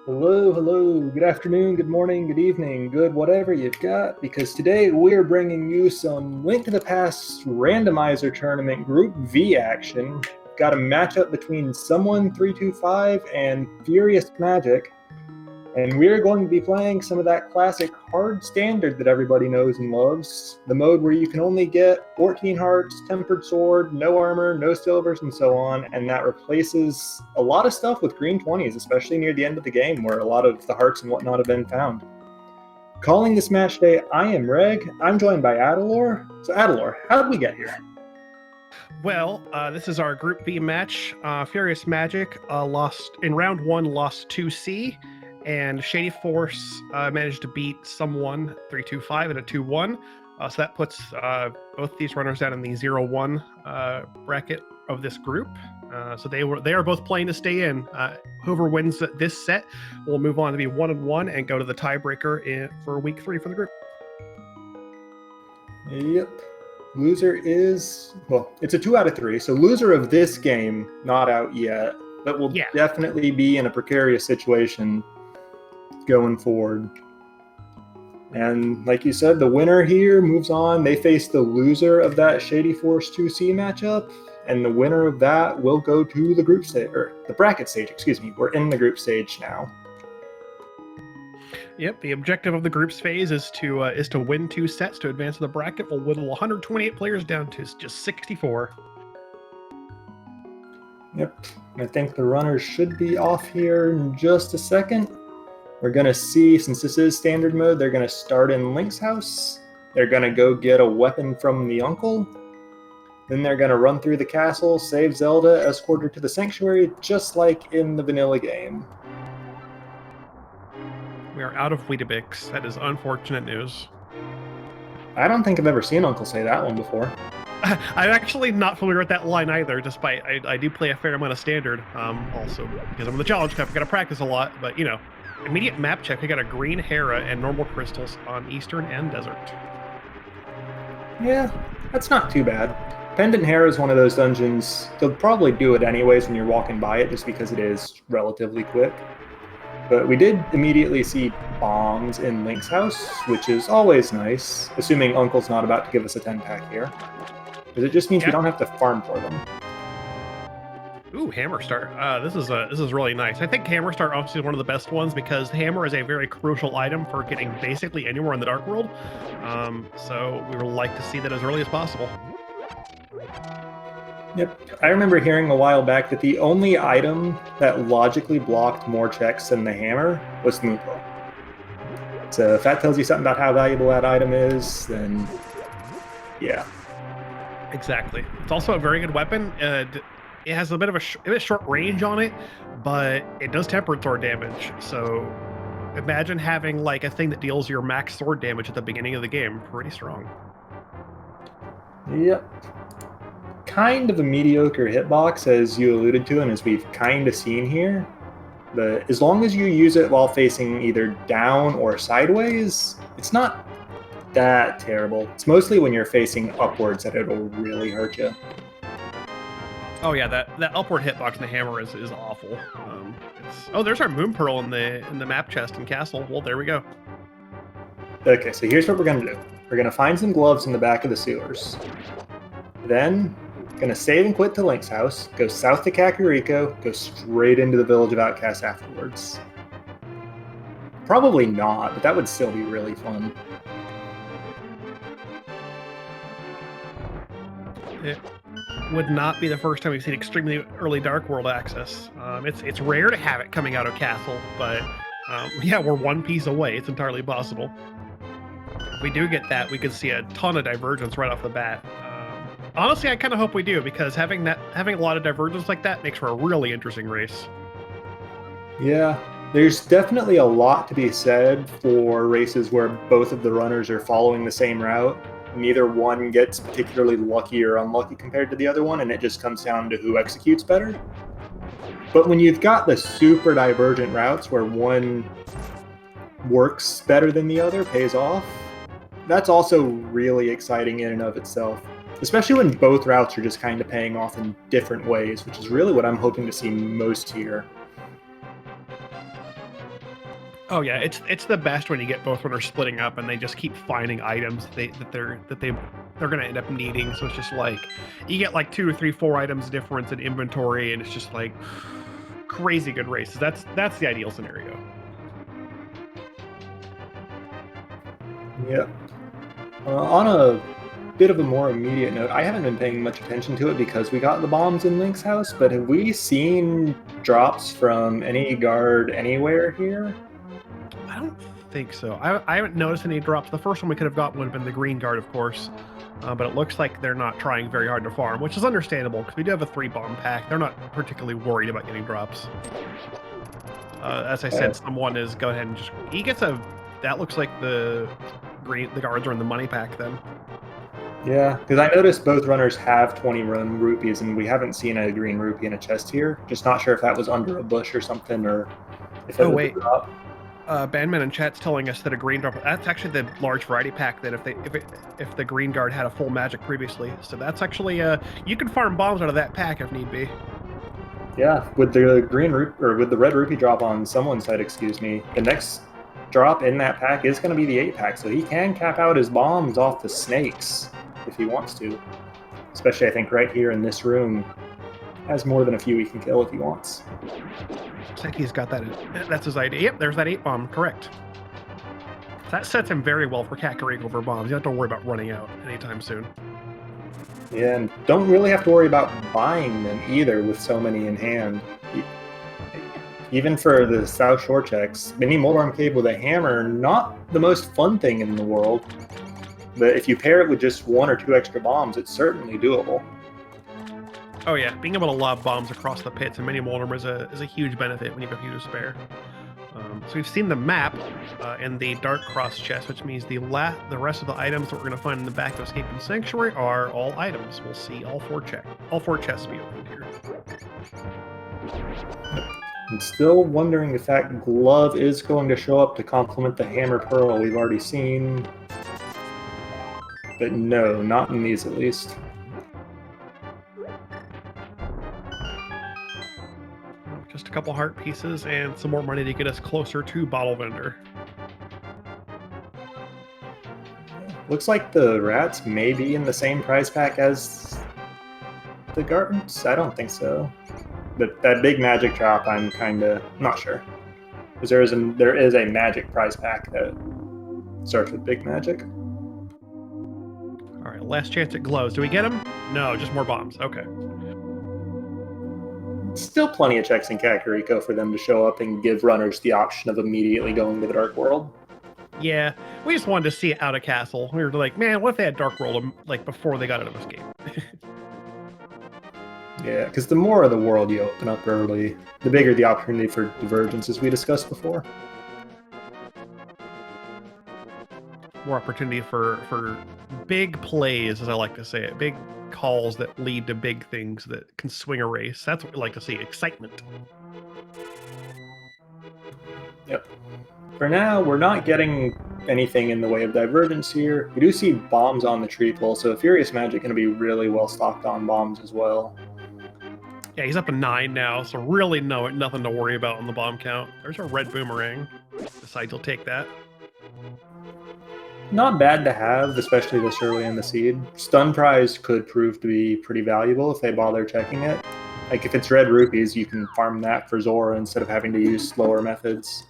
Hello, hello, good afternoon, good morning, good evening, good whatever you've got, because today we're bringing you some Link to the Past Randomizer Tournament Group V action. Got a matchup between someone325 and FuriousMagic, and we're going to be playing some of that classic hard standard that everybody knows and loves. The mode where you can only get 14 hearts, tempered sword, no armor, no silvers, and so on, and that replaces a lot of stuff with green 20s, especially near the end of the game where a lot of the hearts and whatnot have been found. Calling this match today, I am Reg. I'm joined by Adalor. So Adalor, how did we get here? Well, this is our Group B match. FuriousMagic lost in round 1, lost 2C, and Shady Force managed to beat someone325 in a 2-1. So that puts both these runners down in the 0-1 bracket of this group. So they are both playing to stay in. Whoever wins this set will move on to be 1-1 and go to the tiebreaker for week 3 for the group. Yep. Loser is, well, it's a 2 out of 3, so loser of this game, not out yet, but will definitely be in a precarious situation going forward. And like you said, the winner here moves on. They face the loser of that Shady Force 2C matchup, and the winner of that will go to the group stage, or the bracket stage, excuse me. We're in the group stage now. Yep, the objective of the groups phase is to win 2 sets to advance to the bracket. We'll whittle 128 players down to just 64. Yep, I think the runners should be off here in just a second. We're going to see, since this is standard mode, they're going to start in Link's house. They're going to go get a weapon from the uncle. Then they're going to run through the castle, save Zelda, escort her to the sanctuary, just like in the vanilla game. We are out of Weetabix. That is unfortunate news. I don't think I've ever seen Uncle say that one before. I'm actually not familiar with that line either, despite I do play a fair amount of standard, also because I'm in the challenge cup. I gotta practice a lot, but you know, immediate map check. I got a green Hera and normal crystals on Eastern and Desert. Yeah, that's not too bad. Pendant Hera is one of those dungeons, you'll probably do it anyways when you're walking by it, just because it is relatively quick. But we did immediately see bombs in Link's house, which is always nice, assuming Uncle's not about to give us a 10-pack here. Because it just means we don't have to farm for them. Ooh, Hammer Start. This is really nice. I think Hammer Start obviously is one of the best ones because Hammer is a very crucial item for getting basically anywhere in the Dark World. So we would like to see that as early as possible. Yep. I remember hearing a while back that the only item that logically blocked more checks than the hammer was Moopo. So if that tells you something about how valuable that item is, then yeah. Exactly. It's also a very good weapon. It has a bit of a short range on it, but it does tempered sword damage. So imagine having like a thing that deals your max sword damage at the beginning of the game. Pretty strong. Yep. Kind of a mediocre hitbox, as you alluded to, and as we've kind of seen here. But as long as you use it while facing either down or sideways, it's not that terrible. It's mostly when you're facing upwards that it'll really hurt you. Oh yeah, that upward hitbox in the hammer is awful. Oh, there's our moon pearl in the map chest and castle. Well, there we go. Okay, so here's what we're gonna do. We're gonna find some gloves in the back of the sewers. Then gonna save and quit to Link's house, go south to Kakariko, go straight into the Village of Outcasts afterwards. Probably not, but that would still be really fun. It would not be the first time we've seen extremely early Dark World access. It's rare to have it coming out of Castle, but yeah, we're one piece away. It's entirely possible. If we do get that, we could see a ton of divergence right off the bat. Honestly, I kind of hope we do, because having a lot of divergence like that makes for a really interesting race. Yeah, there's definitely a lot to be said for races where both of the runners are following the same route. Neither one gets particularly lucky or unlucky compared to the other one, and it just comes down to who executes better. But when you've got the super divergent routes where one works better than the other, pays off, that's also really exciting in and of itself. Especially when both routes are just kind of paying off in different ways, which is really what I'm hoping to see most here. Oh yeah, it's the best when you get both runners splitting up and they just keep finding items they're gonna end up needing. So it's just like you get like 2 or 3, 4 items difference in inventory, and it's just like crazy good races. That's the ideal scenario. Yep. On a bit of a more immediate note, I haven't been paying much attention to it because we got the bombs in Link's house, but have we seen drops from any guard anywhere here? I don't think so. I haven't noticed any drops. The first one we could have gotten would have been the green guard, of course. But it looks like they're not trying very hard to farm, which is understandable because we do have a 3 bomb pack. They're not particularly worried about getting drops. As I said, someone is go ahead and just he gets a. That looks like the guards are in the money pack then. Yeah, because I noticed both runners have 20 run rupees, and we haven't seen a green rupee in a chest here. Just not sure if that was under a bush or something, or if it was a drop. Bandman in chat's telling us that a green drop. That's actually the large variety pack. That if the green guard had a full magic previously, so that's actually you can farm bombs out of that pack if need be. Yeah, with the with the red rupee drop on someone's side, excuse me, the next drop in that pack is going to be the 8 pack, so he can cap out his bombs off the snakes if he wants to. Especially, I think, right here in this room, has more than a few he can kill if he wants. Looks like he's got that. That's his idea. Yep, there's that 8 bomb. Correct. That sets him very well for Kakariko for bombs. You don't have to worry about running out anytime soon. Yeah, and don't really have to worry about buying them either with so many in hand. Even for the South Shore checks, mini Moldarm Cave with a hammer, not the most fun thing in the world. But if you pair it with just 1 or 2 extra bombs, it's certainly doable. Oh yeah, being able to lob bombs across the pits and mini Moldarm is a huge benefit when you have a few to spare. So we've seen the map in the Dark Cross chest, which means the rest of the items that we're going to find in the back of Escaping Sanctuary are all items. We'll see all 4 chests be opened here. I'm still wondering if that glove is going to show up to complement the hammer pearl we've already seen. But no, not in these at least. Just a couple heart pieces and some more money to get us closer to Bottle Vendor. Looks like the rats may be in the same prize pack as the gardens. I don't think so. But that big magic drop, I'm kind of not sure. Because there is a magic prize pack that starts with big magic. All right, last chance at glows. Do we get them? No, just more bombs. Okay. Still plenty of checks in Kakariko for them to show up and give runners the option of immediately going to the Dark World. Yeah, we just wanted to see it out of Castle. We were like, man, what if they had Dark World like before they got out of this game? Yeah, because the more of the world you open up early, the bigger the opportunity for divergence, as we discussed before. More opportunity for big plays, as I like to say it. Big calls that lead to big things that can swing a race. That's what we like to see, excitement. Yep. For now, we're not getting anything in the way of divergence here. We do see bombs on the tree pole, so FuriousMagic going to be really well stocked on bombs as well. Yeah, he's up to 9 now, so really nothing to worry about on the bomb count. There's a red boomerang. Decides he'll take that. Not bad to have, especially this early in the seed. Stun prize could prove to be pretty valuable if they bother checking it. Like if it's red rupees, you can farm that for Zora instead of having to use slower methods.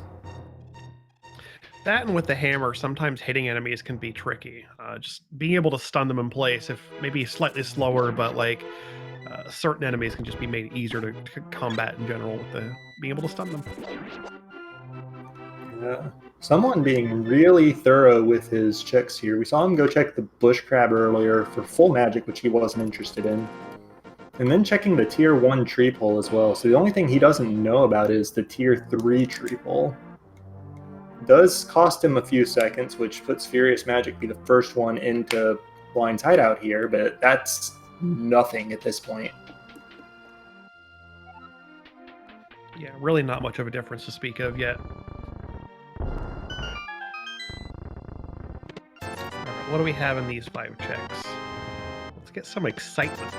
That and with the hammer, sometimes hitting enemies can be tricky. Just being able to stun them in place, if maybe slightly slower, but like certain enemies can just be made easier to combat in general with being able to stun them. Yeah. Someone being really thorough with his checks here. We saw him go check the bush crab earlier for full magic, which he wasn't interested in. And then checking the tier 1 tree pole as well. So the only thing he doesn't know about is the tier 3 tree pole. It does cost him a few seconds, which puts FuriousMagic be the first one into Blind's hideout here, but that's nothing at this point. Yeah, really not much of a difference to speak of yet. What do we have in these 5 checks? Let's get some excitement.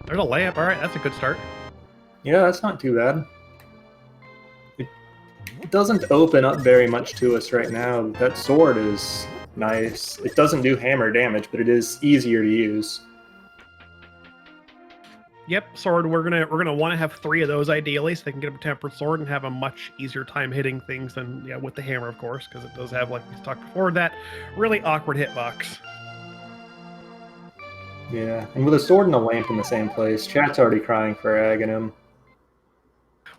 There's a layup. All right, that's a good start. Yeah, that's not too bad. It doesn't open up very much to us right now. That sword is nice. It doesn't do hammer damage, but it is easier to use. Yep, sword. We're gonna want to have 3 of those ideally, so they can get a tempered sword and have a much easier time hitting things than with the hammer, of course, because it does have, like we talked before, that really awkward hitbox. Yeah, and with a sword and a lamp in the same place, chat's already crying for Aghanim.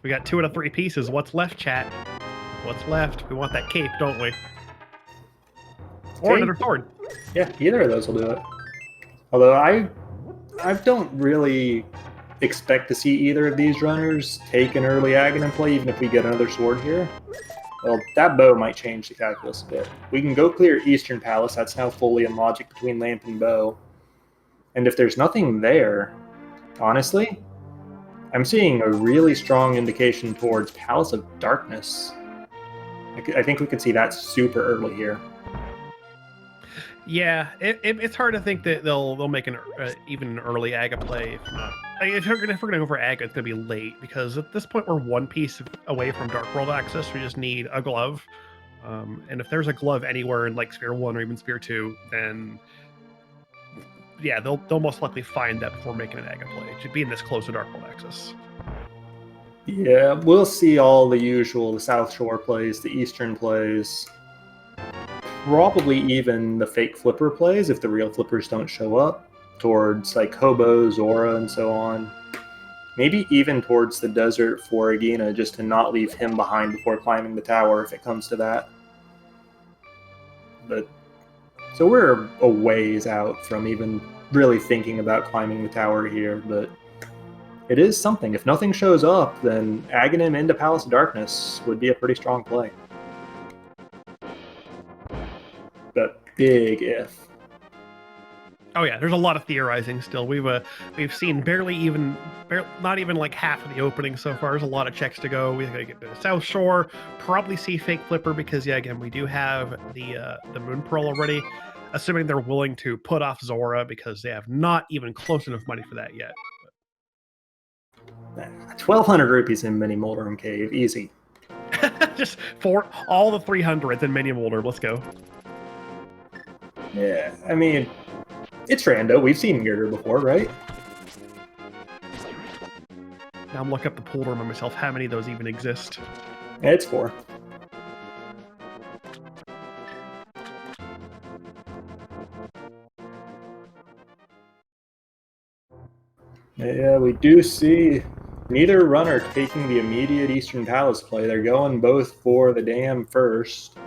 We got 2 out of 3 pieces. What's left, chat? What's left? We want that cape, don't we? Or Cape? another sword. Yeah, either of those will do it. Although I don't really expect to see either of these runners take an early Aghanim play, even if we get another sword here. Well, that bow might change the calculus a bit. We can go clear Eastern Palace. That's now fully in logic between lamp and bow. And if there's nothing there, honestly, I'm seeing a really strong indication towards Palace of Darkness. I think we could see that super early here. Yeah, it's hard to think that they'll make even an early Aga play. If not, if we're gonna go for Aga, it's gonna be late, because at this point we're 1 piece away from Dark World access. We just need a glove, and if there's a glove anywhere in like Sphere 1 or even Sphere 2, then yeah, they'll most likely find that before making an Aga play. It should be in this close to Dark World access. Yeah, we'll see all the usual, the South Shore plays, the Eastern plays, probably even the fake flipper plays if the real flippers don't show up, towards like Hobo, Zora, and so on. Maybe even towards the desert for Agina, just to not leave him behind before climbing the tower if it comes to that. But so we're a ways out from even really thinking about climbing the tower here, but it is something. If nothing shows up, then Aghanim into Palace of Darkness would be a pretty strong play. But big if. Oh yeah, there's a lot of theorizing still. We've seen not even like half of the opening so far. There's a lot of checks to go. We gotta get to the South Shore, probably see fake flipper, because yeah, again, we do have the Moon Pearl already. Assuming they're willing to put off Zora, because they have not even close enough money for that yet. 1,200 rupees in Mini Moldrum Cave, easy. Just for all the 300s in Mini Moldrum, let's go. Yeah, I mean, it's rando. We've seen Girder before, right? Now I'm looking up the pool to remind myself how many of those even exist. Yeah, it's 4. Yeah, we do see neither runner taking the immediate Eastern Palace play. They're going both for the dam first.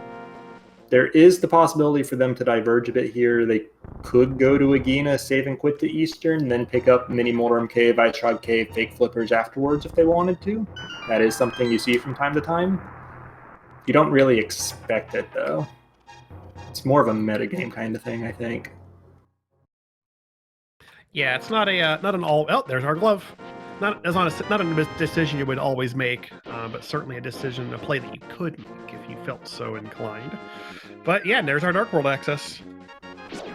There is the possibility for them to diverge a bit here. They could go to Agina, save and quit to Eastern, then pick up Mini Moldrum Cave, Itrog Cave, fake flippers afterwards if they wanted to. That is something you see from time to time. You don't really expect it, though. It's more of a metagame kind of thing, I think. Yeah, it's not an all. Oh, there's our glove. Not a decision you would always make, but certainly a decision, a play that you could make if you felt so inclined. But yeah, there's our Dark World access.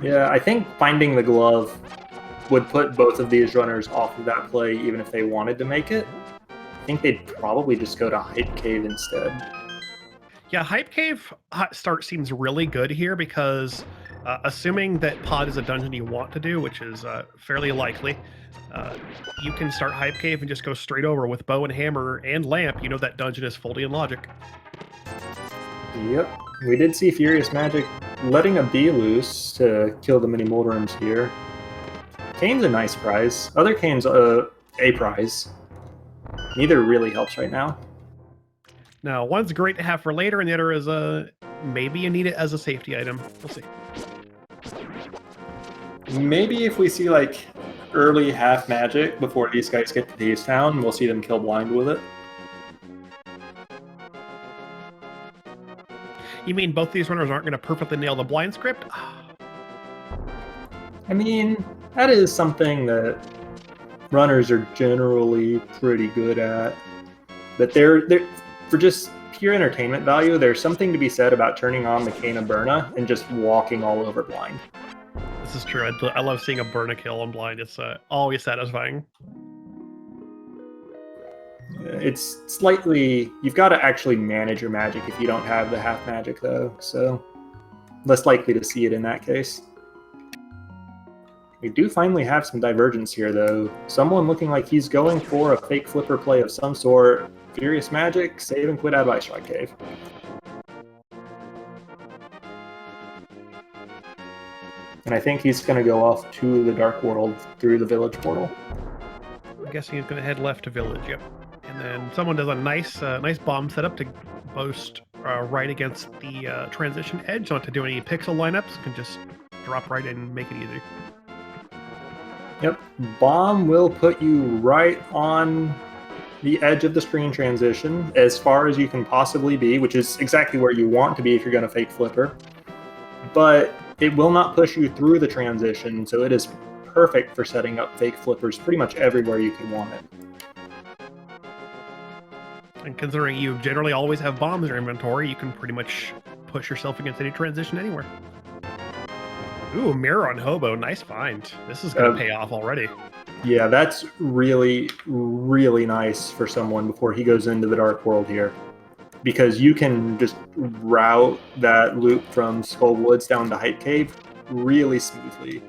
Yeah, I think finding the glove would put both of these runners off of that play, even if they wanted to make it. I think they'd probably just go to Hype Cave instead. Yeah, Hype Cave start seems really good here, because assuming that Pod is a dungeon you want to do, which is fairly likely, you can start Hype Cave and just go straight over with bow and hammer and lamp. You know that dungeon is fully in logic. Yep. We did see FuriousMagic letting a bee loose to kill the Mini Moldrums here. Kane's a nice prize. Other Kane's a prize. Neither really helps right now. Now, one's great to have for later, and the other is maybe you need it as a safety item. We'll see. Maybe if we see like early half magic before these guys get to Thieves Town, we'll see them kill blind with it. You mean both these runners aren't going to perfectly nail the blind script? I mean, that is something that runners are generally pretty good at. But they're for just pure entertainment value, there's something to be said about turning on the Cane of Burna and just walking all over blind. This is true. I love seeing a Burna kill on blind. It's always satisfying. It's slightly... You've got to actually manage your magic if you don't have the half magic, though, so less likely to see it in that case. We do finally have some divergence here, though. Someone looking like he's going for a fake flipper play of some sort. FuriousMagic, save and quit out of Ice Rock Cave. And I think he's going to go off to the Dark World through the village portal. I'm guessing he's going to head left to village, yep. And then someone does a nice bomb setup to boast right against the transition edge, not to do any pixel lineups, can just drop right in and make it easy. Yep, bomb will put you right on the edge of the screen transition, as far as you can possibly be, which is exactly where you want to be if you're going to fake flipper. But it will not push you through the transition, so it is perfect for setting up fake flippers pretty much everywhere you can want it. And considering you generally always have bombs in your inventory, you can pretty much push yourself against any transition anywhere. Ooh, mirror on Hobo, nice find. This is going to pay off already. Yeah, that's really, really nice for someone before he goes into the Dark World here. Because you can just route that loop from Skull Woods down to Hype Cave really smoothly.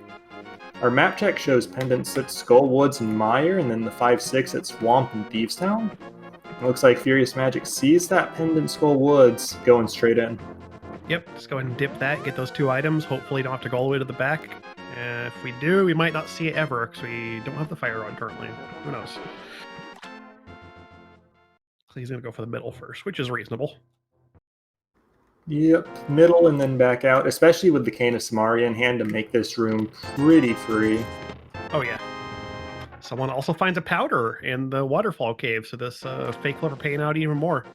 Our map check shows pendants at Skull Woods and Mire, and then the 5-6 at Swamp and Thieves Town. It looks like FuriousMagic sees that pendant Skull Woods going straight in. Yep, just go ahead and dip that, get those 2 items. Hopefully you don't have to go all the way to the back. If we do, we might not see it ever, because we don't have the fire on currently. Who knows? So he's going to go for the middle first, which is reasonable. Yep, middle and then back out, especially with the Cane of Samaria in hand to make this room pretty free. Oh yeah. Someone also finds a powder in the waterfall cave, so this fake flipper paying out even more.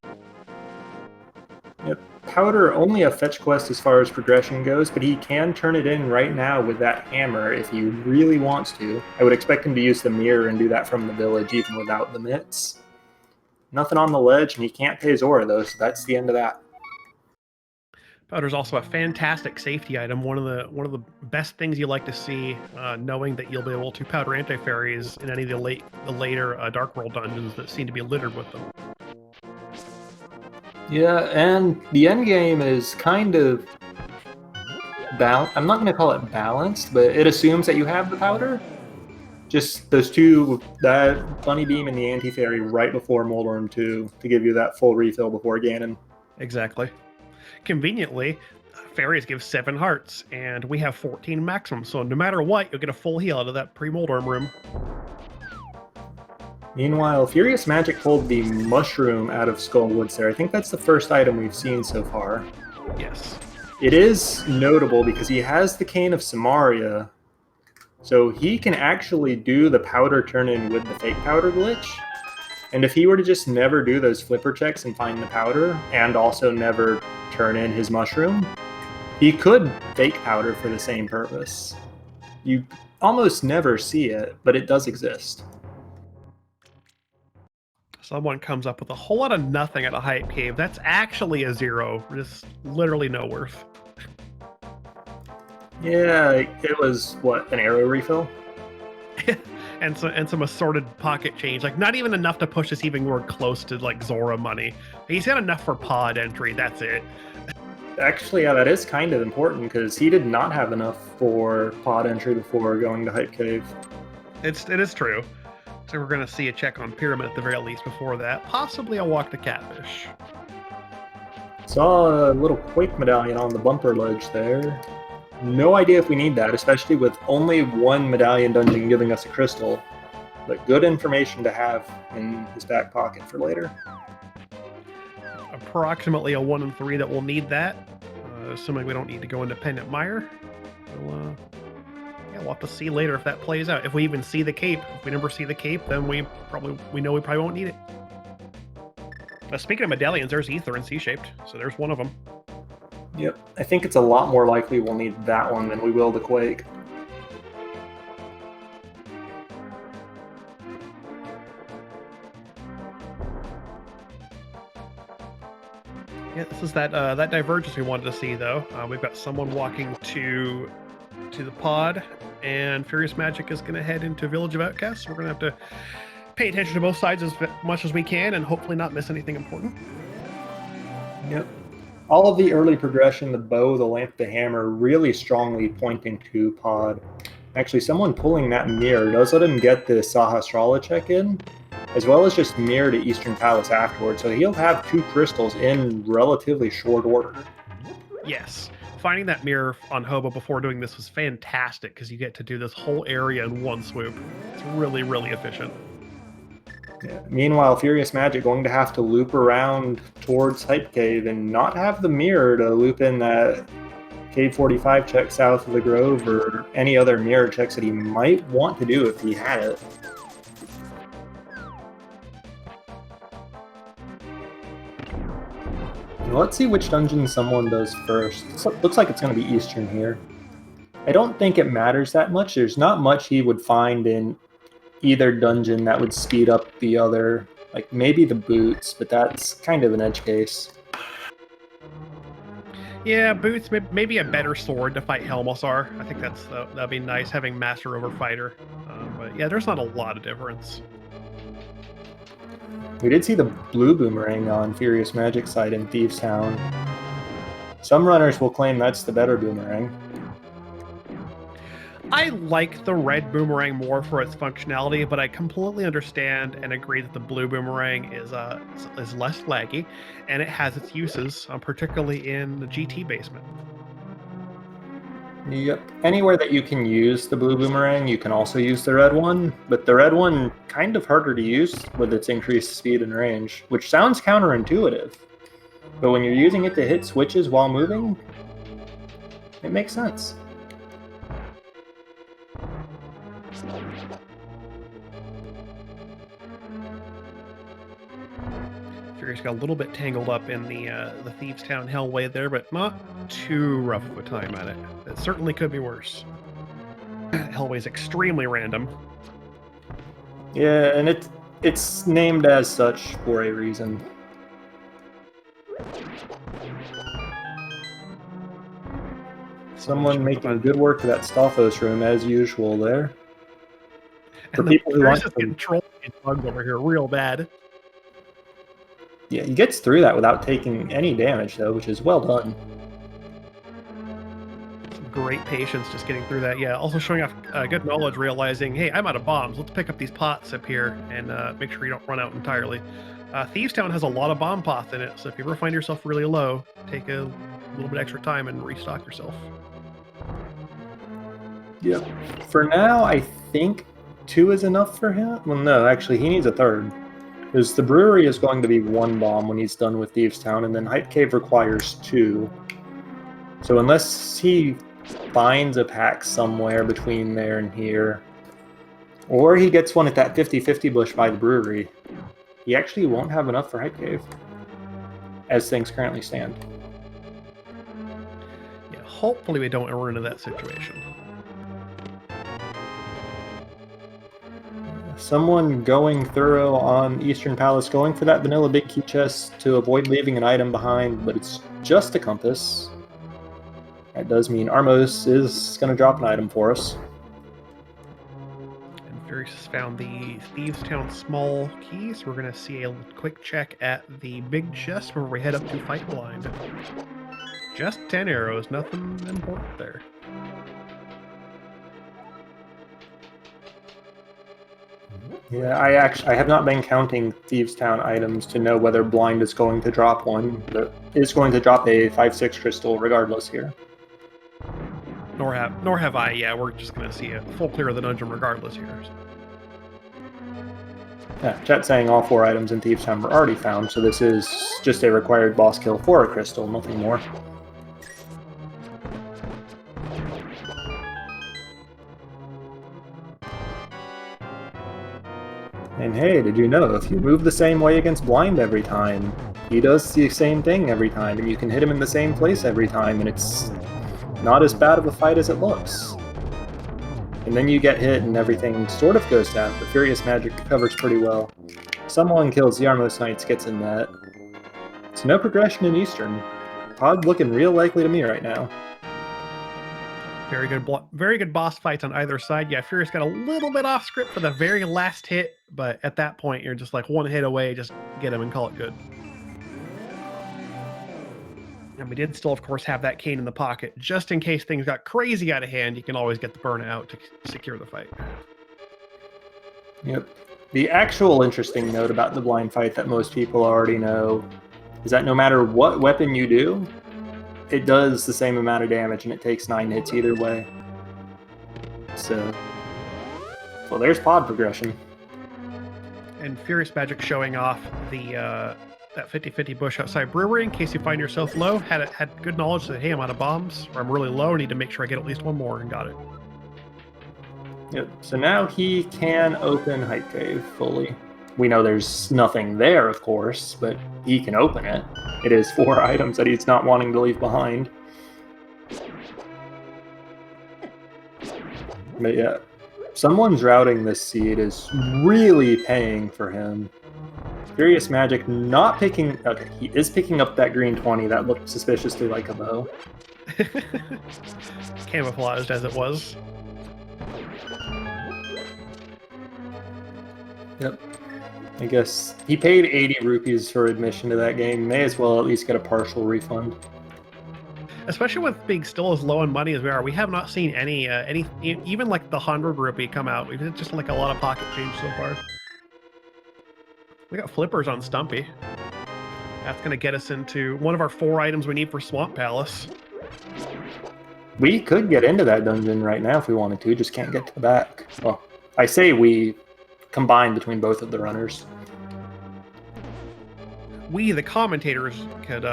Yep, powder only a fetch quest as far as progression goes, but he can turn it in right now with that hammer if he really wants to. I would expect him to use the mirror and do that from the village even without the mitts. Nothing on the ledge, and he can't pay Zora though, so that's the end of that. Powder's also a fantastic safety item. One of the best things you like to see, knowing that you'll be able to powder anti-fairies in any of the later Dark World dungeons that seem to be littered with them. Yeah, and the end game is kind of I'm not going to call it balanced, but it assumes that you have the powder. Just those 2, that Bunny Beam and the Anti-Fairy right before Moldorm 2 to give you that full refill before Ganon. Exactly. Conveniently, fairies give 7 hearts, and we have 14 maximum, so no matter what, you'll get a full heal out of that pre-Moldorm room. Meanwhile, FuriousMagic pulled the mushroom out of Skull Woods there. I think that's the first item we've seen so far. Yes. It is notable because he has the Cane of Samaria, so he can actually do the powder turn-in with the fake powder glitch. And if he were to just never do those flipper checks and find the powder, and also never turn in his mushroom, he could fake powder for the same purpose. You almost never see it, but it does exist. Someone comes up with a whole lot of nothing at a Hype Cave. That's actually a 0. Just literally no worth. Yeah, it was, what, an arrow refill? and some assorted pocket change. Like, not even enough to push us even more close to, like, Zora money. He's got enough for pod entry, that's it. Actually, yeah, that is kind of important, because he did not have enough for pod entry before going to Hype Cave. It is true. So we're going to see a check on Pyramid at the very least before that. Possibly a walk to Catfish. Saw a little Quake medallion on the bumper ledge there. No idea if we need that, especially with only 1 medallion dungeon giving us a crystal. But good information to have in his back pocket for later. Approximately a 1 in 3 that will need that. Assuming we don't need to go independent Mire. We'll have to see later if that plays out. If we even see the cape. If we never see the cape, then we know we probably won't need it. Speaking of medallions, there's Ether and C-shaped, so there's one of them. Yep, I think it's a lot more likely we'll need that one than we will the Quake. Yeah, this is that divergence we wanted to see, though. We've got someone walking to the pod, and FuriousMagic is going to head into Village of Outcasts. We're going to have to pay attention to both sides as much as we can and hopefully not miss anything important. Yep. All of the early progression, the bow, the lamp, the hammer, really strongly pointing to Pod. Actually, someone pulling that mirror does let him get the Sahasrara check in, as well as just mirror to Eastern Palace afterwards, so he'll have 2 crystals in relatively short order. Yes. Finding that mirror on Hobo before doing this was fantastic, because you get to do this whole area in one swoop. It's really, really efficient. Yeah. Meanwhile, FuriousMagic going to have to loop around towards Hype Cave and not have the mirror to loop in that Cave 45 check south of the Grove or any other mirror checks that he might want to do if he had it. Let's see which dungeon someone does first. Looks like it's going to be Eastern here. I don't think it matters that much. There's not much he would find in either dungeon that would speed up the other. Like maybe the boots, but that's kind of an edge case. Yeah, boots, maybe a better sword to fight Helmosar. I think that'd be nice, having Master over Fighter. But yeah, there's not a lot of difference. We did see the blue boomerang on FuriousMagic's side in Thieves Town. Some runners will claim that's the better boomerang. I like the red boomerang more for its functionality, but I completely understand and agree that the blue boomerang is less laggy, and it has its uses, particularly in the GT basement. Yep. Anywhere that you can use the blue boomerang, you can also use the red one, but the red one kind of harder to use with its increased speed and range, which sounds counterintuitive. But when you're using it to hit switches while moving, it makes sense. Furious got a little bit tangled up in the Thieves Town Hellway there, but not too rough of a time at it. It certainly could be worse. Hellway's extremely random. Yeah, and it's named as such for a reason. Someone making good work of that Stalfos room as usual there. For people who want to control these bugs over here real bad. Yeah, he gets through that without taking any damage though, which is well done. Some great patience just getting through that. Yeah, also showing off good knowledge, realizing, hey, I'm out of bombs. Let's pick up these pots up here and make sure you don't run out entirely. Thieves Town has a lot of bomb pots in it, so if you ever find yourself really low, take a little bit extra time and restock yourself. Yep. For now, I think 2 is enough for him. Well, no, actually, he needs a 3rd. Because the brewery is going to be 1 bomb when he's done with Thieves Town, and then Hype Cave requires 2. So unless he finds a pack somewhere between there and here, or he gets one at that 50-50 bush by the brewery, he actually won't have enough for Hype Cave, as things currently stand. Yeah, hopefully we don't run into that situation. Someone going thorough on Eastern Palace, going for that vanilla big key chest to avoid leaving an item behind, but it's just a compass. That does mean Armos is going to drop an item for us. And Furious has found the Thieves Town small key, so we're going to see a quick check at the big chest before we head up to Fight Blind. Just 10 arrows, nothing important there. Yeah, I have not been counting Thieves Town items to know whether Blind is going to drop one, but is going to drop a 5/6 crystal regardless here. Nor have I. Yeah, we're just going to see a full clear of the dungeon regardless here. Yeah, chat saying all 4 items in Thieves Town were already found, so this is just a required boss kill for a crystal, nothing more. And hey, did you know, if you move the same way against Blind every time, he does the same thing every time, and you can hit him in the same place every time, and it's not as bad of a fight as it looks. And then you get hit and everything sort of goes down, but FuriousMagic covers pretty well. Someone kills the Armos Knights, gets in that. So no progression in Eastern. Pod looking real likely to me right now. Very good boss fights on either side. Yeah, Furious got a little bit off script for the very last hit, but at that point, you're just like one hit away. Just get him and call it good. And we did still, of course, have that cane in the pocket. Just in case things got crazy out of hand, you can always get the burnout to secure the fight. Yep. The actual interesting note about the blind fight that most people already know is that no matter what weapon you do, it does the same amount of damage and it takes 9 hits either way. So, well, there's pod progression. And FuriousMagic showing off the that 50-50 bush outside brewery in case you find yourself low. Had good knowledge that, hey, I'm out of bombs, or I'm really low, I need to make sure I get at least one more, and got it. Yep, so now he can open Hype Cave fully. We know there's nothing there, of course, but he can open it. It is 4 items that he's not wanting to leave behind. But yeah, someone's routing this seed is really paying for him. FuriousMagic not picking... Okay, he is picking up that green 20. That looked suspiciously like a bow. Camouflaged as it was. Yep. I guess he paid 80 rupees for admission to that game. May as well at least get a partial refund. Especially with being still as low on money as we are, we have not seen any even like the 100 rupee come out. We've just like a lot of pocket change so far. We got flippers on Stumpy. That's going to get us into one of our 4 items we need for Swamp Palace. We could get into that dungeon right now if we wanted to, just can't get to the back. Well, I say we combine between both of the runners. We, the commentators, could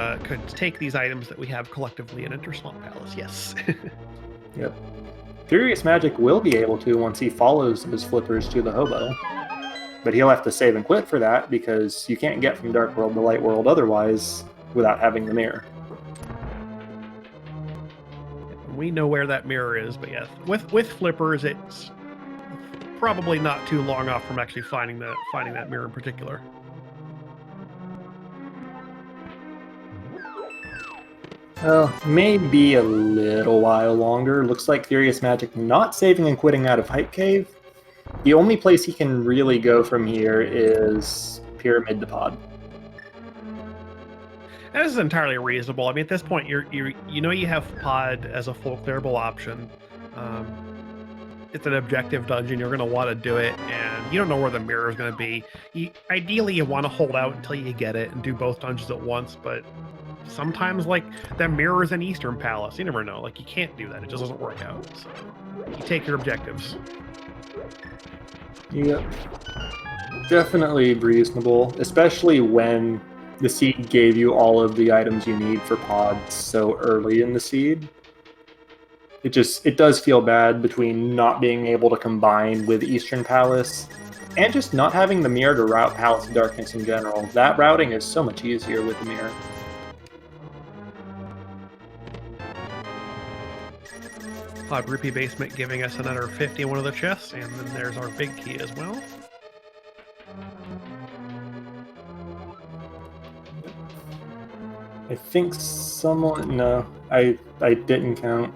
take these items that we have collectively and enter Swamp Palace, yes. Yep. FuriousMagic will be able to once he follows those flippers to the hobo. But he'll have to save and quit for that because you can't get from Dark World to Light World otherwise without having the mirror. We know where that mirror is, but yes, with flippers, it's probably not too long off from actually finding that mirror in particular. Well, maybe a little while longer. Looks like FuriousMagic not saving and quitting out of Hype Cave. The only place he can really go from here is Pyramid to Pod. And this is entirely reasonable. I mean, at this point, you know you have Pod as a full clearable option. It's an objective dungeon. You're going to want to do it, and you don't know where the mirror is going to be. Ideally, you want to hold out until you get it and do both dungeons at once, but sometimes, like, the mirror is in Eastern Palace. You never know. Like, you can't do that. It just doesn't work out. So you take your objectives. Yep. Definitely reasonable, especially when the seed gave you all of the items you need for pods so early in the seed. It does feel bad between not being able to combine with Eastern Palace and just not having the mirror to route Palace of Darkness in general. That routing is so much easier with the mirror. Pod Rupee Basement giving us another 50 in one of the chests, and then there's our big key as well. I think someone... No, I didn't count.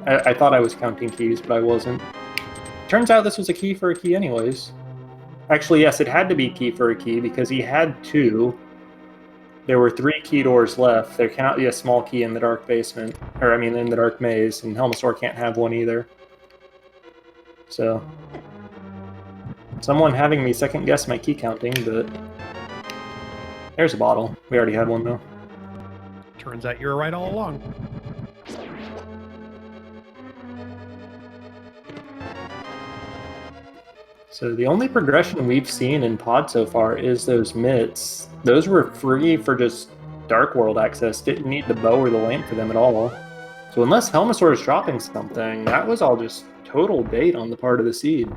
I thought I was counting keys, but I wasn't. Turns out this was a key for a key anyways. Actually, yes, it had to be key for a key because he had 2. There were 3 key doors left. There cannot be a small key in the dark basement. Or, I mean, in the dark maze, and Helmasaur can't have one either. So... someone having me second guess my key counting, but... there's a bottle. We already had one, though. Turns out you were right all along. So the only progression we've seen in Pod so far is those mitts. Those were free for just Dark World access. Didn't need the bow or the lamp for them at all. So unless Helmasaur is dropping something, that was all just total bait on the part of the seed.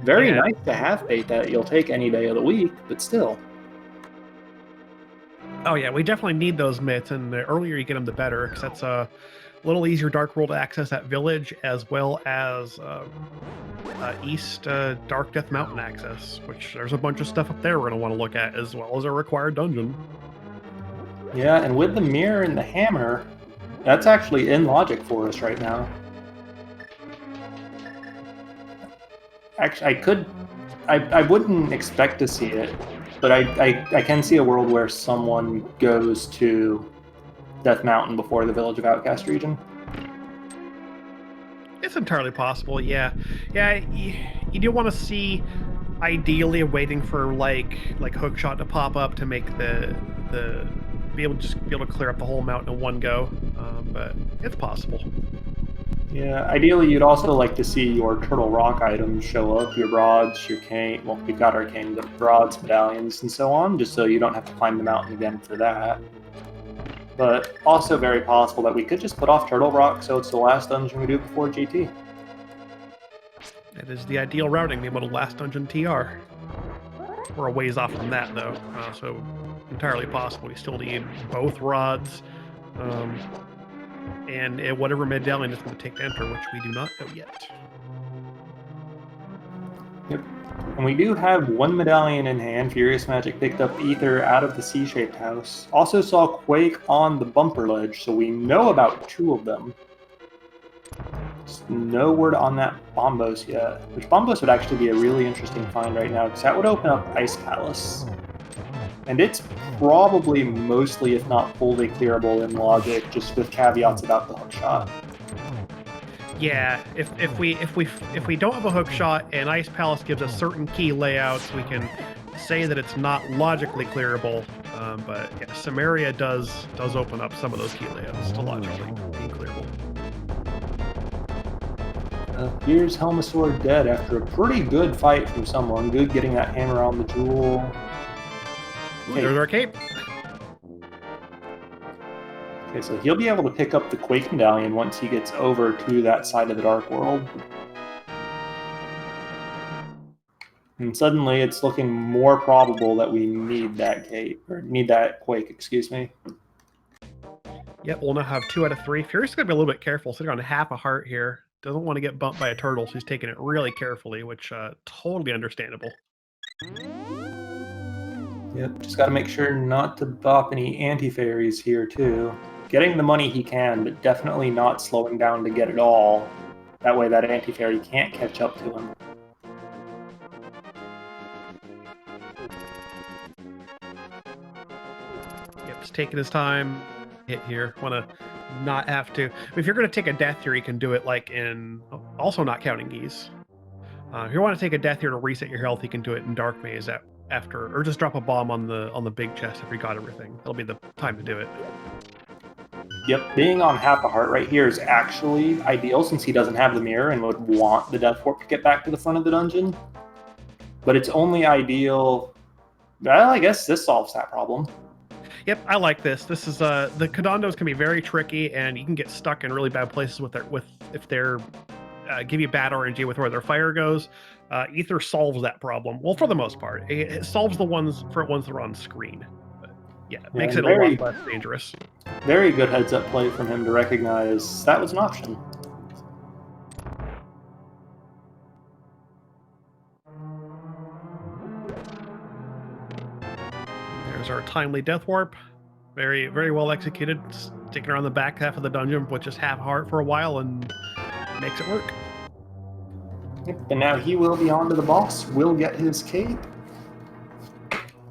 Very nice to have bait that you'll take any day of the week, but still. Oh yeah, we definitely need those mitts, and the earlier you get them, the better, because that's a little easier Dark World access at Village, as well as East Dark Death Mountain access, which there's a bunch of stuff up there we're going to want to look at, as well as a required dungeon. Yeah, and with the mirror and the hammer, that's actually in logic for us right now. Actually, I wouldn't expect to see it, but I can see a world where someone goes to Death Mountain before the Village of Outcast region. It's entirely possible, yeah. Yeah, you do want to see, ideally, waiting for like hookshot to pop up to make the be able to clear up the whole mountain in one go. But it's possible. Yeah, ideally you'd also like to see your Turtle Rock items show up, your rods, your cane, well, we've got our cane, but rods, medallions, and so on, just so you don't have to climb the mountain again for that. But also very possible that we could just put off Turtle Rock so it's the last dungeon we do before GT. It is the ideal routing, the able to last dungeon TR. We're a ways off from that, though, so entirely possible. We still need both rods, and whatever medallion it's going to take to enter, which we do not know yet. Yep. And we do have one medallion in hand. FuriousMagic picked up Ether out of the C-shaped house. Also saw Quake on the bumper ledge, so we know about two of them. Just no word on that Bombos yet, which Bombos would actually be a really interesting find right now, because that would open up Ice Palace. And it's probably mostly, if not fully, clearable in logic, just with caveats about the hookshot. Yeah, if we don't have a hook shot and Ice Palace gives us certain key layouts, we can say that it's not logically clearable. But yeah, Samaria does open up some of those key layouts to logically being clearable. Here's Helmasaur dead after a pretty good fight from someone. Good getting that hammer on the jewel. There's our cape. Okay, so he'll be able to pick up the Quake medallion once he gets over to that side of the Dark World. And suddenly it's looking more probable that we need that cape, or need that Quake, excuse me. Yep, we'll now have 2 out of 3. Furious is going to be a little bit careful, sitting on half a heart here. Doesn't want to get bumped by a turtle, so he's taking it really carefully, which totally understandable. Yep, just got to make sure not to bop any anti-fairies here, too. Getting the money he can, but definitely not slowing down to get it all. That way that anti-fairy can't catch up to him. Yep, just taking his time. Hit here. Want to not have to. If you're going to take a death here, you can do it like in, also not counting geese. If you want to take a death here to reset your health, you can do it in Dark Maze after, or just drop a bomb on the big chest if you got everything. That'll be the time to do it. Yep, being on half a heart right here is actually ideal since he doesn't have the mirror and would want the Death Warp to get back to the front of the dungeon. But it's only ideal. Well, I guess this solves that problem. Yep, I like this. This is the Kodondos can be very tricky, and you can get stuck in really bad places if they're give you bad RNG with where their fire goes. Ether solves that problem. Well, for the most part, it solves the ones that are on screen. But yeah, it makes it a lot less dangerous. Very good heads-up play from him to recognize that was an option. There's our timely death warp. Very, very well executed. Sticking around the back half of the dungeon with just half heart for a while and makes it work. Yep, and now he will be on to the boss, will get his cape.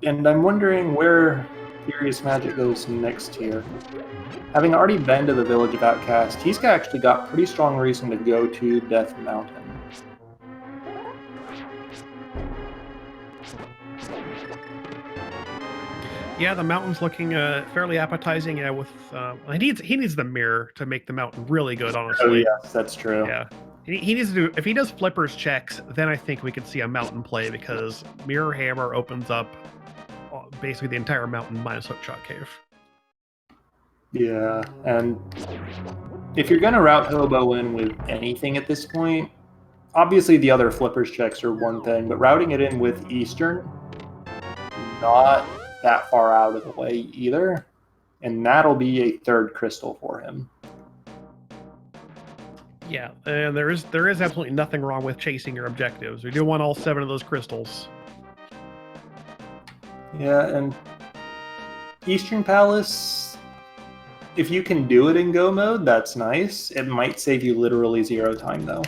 And I'm wondering where FuriousMagic goes next here. Having already been to the Village of Outcast, he's actually got pretty strong reason to go to Death Mountain. Yeah, the mountain's looking fairly appetizing. Yeah, with he needs the mirror to make the mountain really good. Honestly. Oh yes, that's true. Yeah, he needs to do. If he does flippers checks, then I think we could see a mountain play because Mirror Hammer opens up basically the entire mountain minus Hookshot Cave. Yeah, and if you're gonna route Hobo in with anything at this point, obviously the other flippers checks are one thing, but routing it in with Eastern, not that far out of the way either, and that'll be a third crystal for him. Yeah, and there is absolutely nothing wrong with chasing your objectives. We do want all 7 of those crystals. Yeah, and Eastern Palace, if you can do it in go mode, that's nice. It might save you literally 0 time though.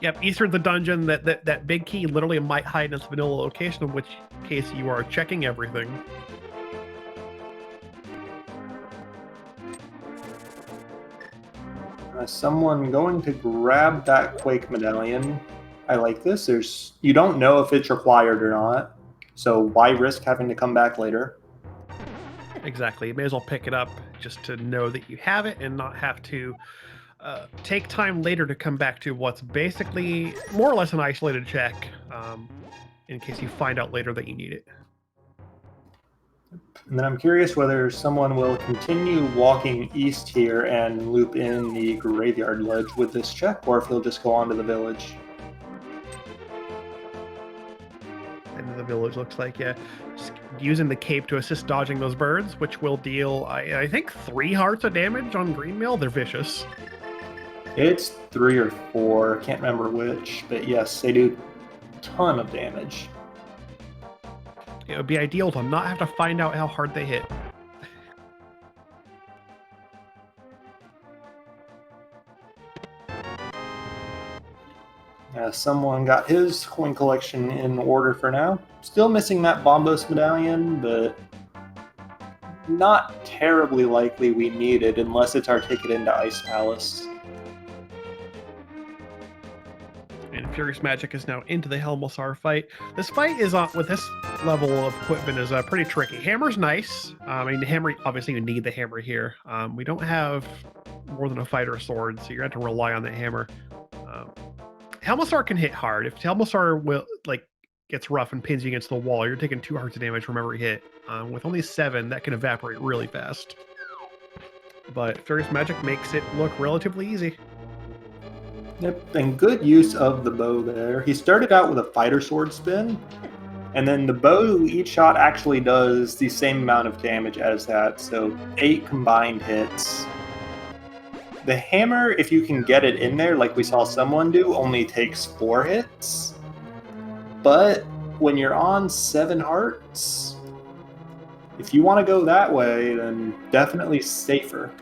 Yep, Eastern's the dungeon. That big key literally might hide in its vanilla location, in which case you are checking everything. Someone going to grab that Quake medallion. I like this. You don't know if it's required or not, so why risk having to come back later? Exactly. You may as well pick it up just to know that you have it and not have to take time later to come back to what's basically more or less an isolated check, in case you find out later that you need it. And then I'm curious whether someone will continue walking east here and loop in the graveyard ledge with this check, or if they'll just go on to the village. Into the village, looks like, yeah. Just using the cape to assist dodging those birds, which will deal, I think, 3 hearts of damage on green mail. They're vicious. It's 3 or 4, can't remember which, but yes, they do a ton of damage. It would be ideal to not have to find out how hard they hit. Someone got his coin collection in order for now. Still missing that Bombos medallion, but not terribly likely we need it unless it's our ticket into Ice Palace. And FuriousMagic is now into the Helmosar fight. This fight is with this level of equipment is pretty tricky. Hammer's nice. I mean, the hammer, obviously you need the hammer here. We don't have more than a fighter sword, so you're going to have to rely on the hammer. Helmosar can hit hard. If Helmosar gets rough and pins you against the wall, you're taking 2 hearts of damage from every hit. With only 7, that can evaporate really fast. But FuriousMagic makes it look relatively easy. Yep, and good use of the bow there. He started out with a fighter sword spin, and then the bow, each shot actually does the same amount of damage as that, so 8 combined hits. The hammer, if you can get it in there, like we saw someone do, only takes 4 hits. But when you're on 7 hearts, if you want to go that way, then definitely safer.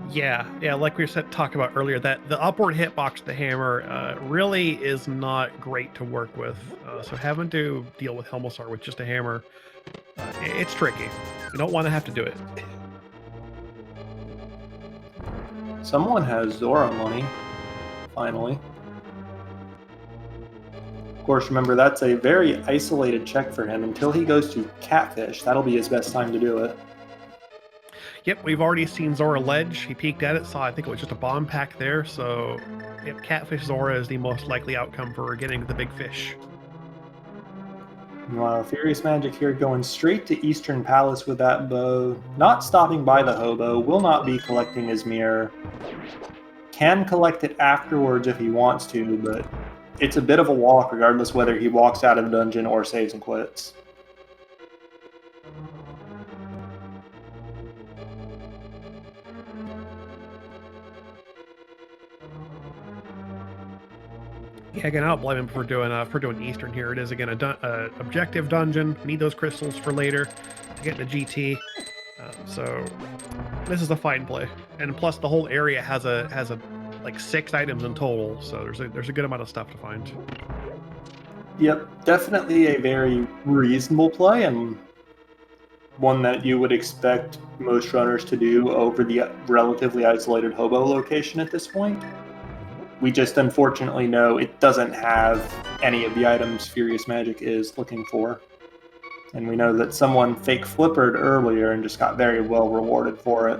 Yeah, like we talked about earlier, that the upward hitbox of the hammer really is not great to work with. So having to deal with Helmosar with just a hammer, it's tricky. You don't want to have to do it. Someone has Zora money, finally. Of course, remember, that's a very isolated check for him. Until he goes to Catfish, that'll be his best time to do it. Yep, we've already seen Zora ledge. He peeked at it, saw I think it was just a bomb pack there, so yep, Catfish Zora is the most likely outcome for getting the big fish. Wow, FuriousMagic here going straight to Eastern Palace with that bow. Not stopping by the hobo, will not be collecting his mirror. Can collect it afterwards if he wants to, but it's a bit of a walk regardless whether he walks out of the dungeon or saves and quits. Yeah, again, I don't blame him for doing Eastern here. It is, again, a objective dungeon. Need those crystals for later to get the GT. So this is a fine play. And plus, the whole area has like 6 items in total. So there's a good amount of stuff to find. Yep, definitely a very reasonable play, and one that you would expect most runners to do over the relatively isolated hobo location at this point. We just unfortunately know it doesn't have any of the items FuriousMagic is looking for. And we know that someone fake flippered earlier and just got very well rewarded for it.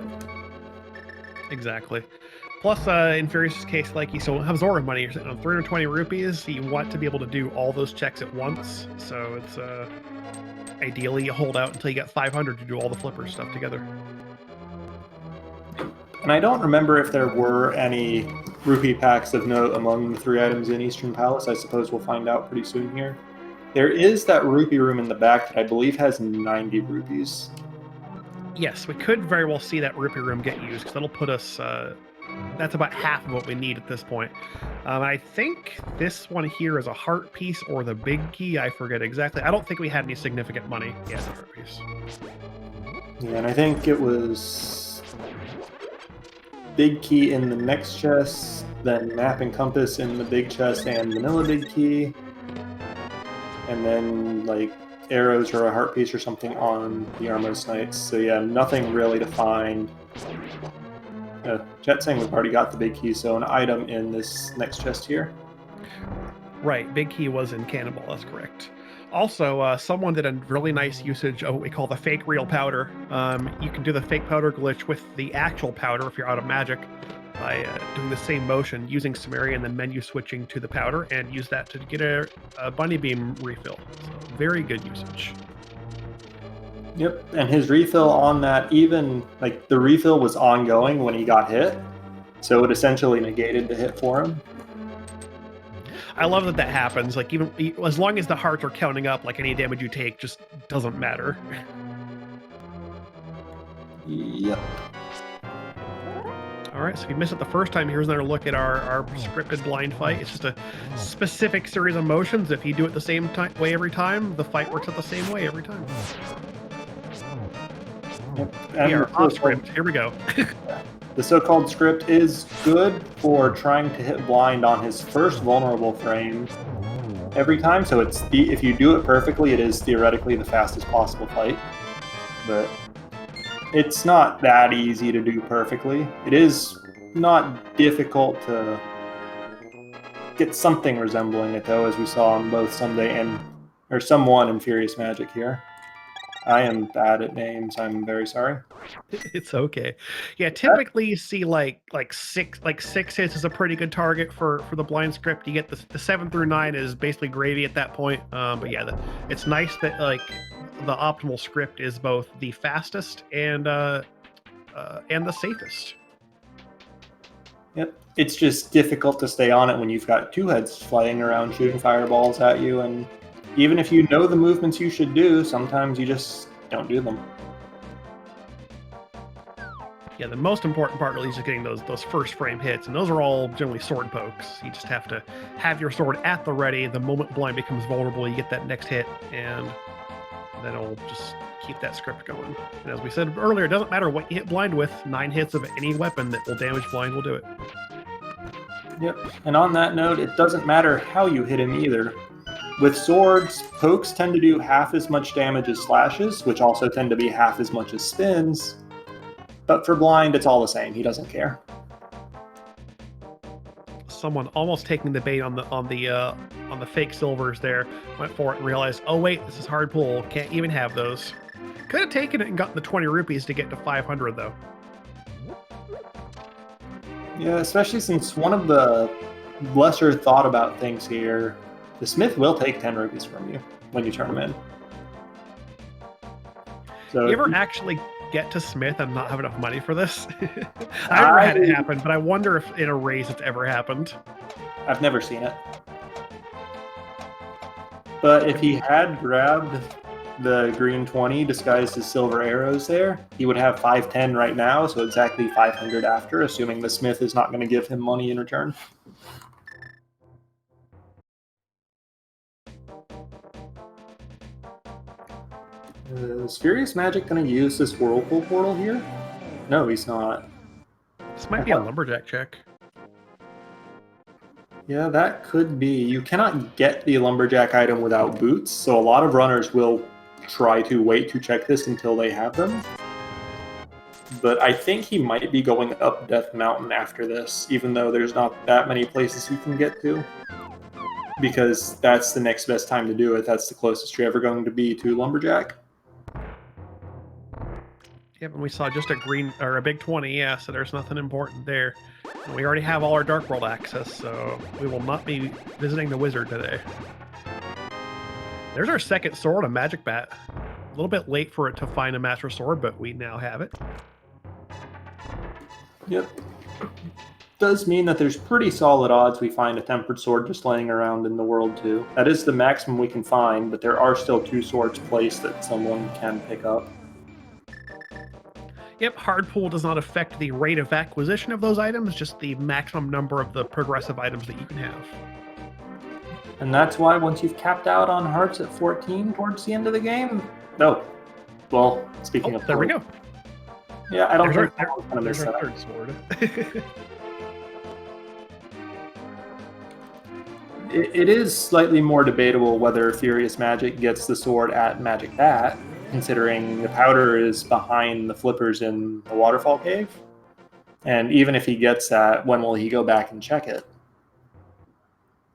Exactly. Plus, in Furious's case, like you still have Zora money, you're sitting on 320 rupees. You want to be able to do all those checks at once. So it's ideally you hold out until you get 500 to do all the flipper stuff together. And I don't remember if there were any rupee packs of note among the 3 items in Eastern Palace. I suppose we'll find out pretty soon here. There is that rupee room in the back that I believe has 90 rupees. Yes, we could very well see that rupee room get used, because that'll put us... that's about half of what we need at this point. I think this one here is a heart piece or the big key. I forget exactly. I don't think we had any significant money. Yeah, it's a heart piece. Yeah, and I think it was... big key in the next chest, then map and compass in the big chest and vanilla big key, and then like arrows or a heart piece or something on the Armos Knights. So yeah, nothing really to find. Jet saying we've already got the big key, so an item in this next chest here. Right, big key was in Cannonball, that's correct. Also, someone did a really nice usage of what we call the fake real powder. You can do the fake powder glitch with the actual powder if you're out of magic by doing the same motion, using Samaria and then menu switching to the powder, and use that to get a bunny beam refill. So very good usage. Yep, and his refill on that, even like the refill was ongoing when he got hit, so it essentially negated the hit for him. I love that that happens. Like even as long as the hearts are counting up, like any damage you take just doesn't matter. Yep. All right, so if you missed it the first time, here's another look at our scripted blind fight. It's just a specific series of motions. If you do it the same way every time, the fight works out the same way every time. Yep. We are off script. Here we go. The so-called script is good for trying to hit blind on his first vulnerable frame every time. So it's if you do it perfectly, it is theoretically the fastest possible fight. But it's not that easy to do perfectly. It is not difficult to get something resembling it, though, as we saw on both Someone and FuriousMagic here. I am bad at names. I'm very sorry. It's okay. Yeah, typically you see like six hits is a pretty good target for the blind script. You get the 7 through 9 is basically gravy at that point. But yeah, it's nice that like the optimal script is both the fastest and the safest. Yep. It's just difficult to stay on it when you've got two heads flying around shooting fireballs at you, and even if you know the movements you should do, sometimes you just don't do them. Yeah, the most important part really is just getting those first frame hits, and those are all generally sword pokes. You just have to have your sword at the ready. The moment blind becomes vulnerable, you get that next hit, and then it'll just keep that script going. And as we said earlier, it doesn't matter what you hit blind with. 9 hits of any weapon that will damage blind will do it. Yep, and on that note, it doesn't matter how you hit him either. With swords, pokes tend to do half as much damage as slashes, which also tend to be half as much as spins. But for blind, it's all the same. He doesn't care. Someone almost taking the bait on the fake silvers there, went for it and realized, oh wait, this is hard pull. Can't even have those. Could have taken it and gotten the 20 rupees to get to 500 though. Yeah, especially since one of the lesser thought about things here, the smith will take 10 rupees from you when you turn him in. So you ever actually get to smith and not have enough money for this? I never had it happen, but I wonder if in a race it's ever happened. I've never seen it. But if he had grabbed the green 20 disguised as silver arrows there, he would have 510 right now, so exactly 500 after, assuming the smith is not going to give him money in return. Is FuriousMagic going to use this Whirlpool portal here? No, he's not. This might be a lumberjack check. Yeah, that could be. You cannot get the lumberjack item without boots, so a lot of runners will try to wait to check this until they have them. But I think he might be going up Death Mountain after this, even though there's not that many places he can get to. Because that's the next best time to do it. That's the closest you're ever going to be to lumberjack. Yep, and we saw just a green or a big 20, yeah, so there's nothing important there. And we already have all our Dark World access, so we will not be visiting the wizard today. There's our second sword, a magic bat. A little bit late for it to find a master sword, but we now have it. Yep. Does mean that there's pretty solid odds we find a tempered sword just laying around in the world too. That is the maximum we can find, but there are still 2 swords placed that someone can pick up. Yep, hard pull does not affect the rate of acquisition of those items, just the maximum number of the progressive items that you can have. And that's why once you've capped out on hearts at 14 towards the end of the game... Oh, well, speaking of... There we go. Yeah, I don't There's think our, someone's going to miss there's our that. third sword. It is slightly more debatable whether FuriousMagic gets the sword at Magic Bat, considering the powder is behind the flippers in the waterfall cave. And even if he gets that, when will he go back and check it?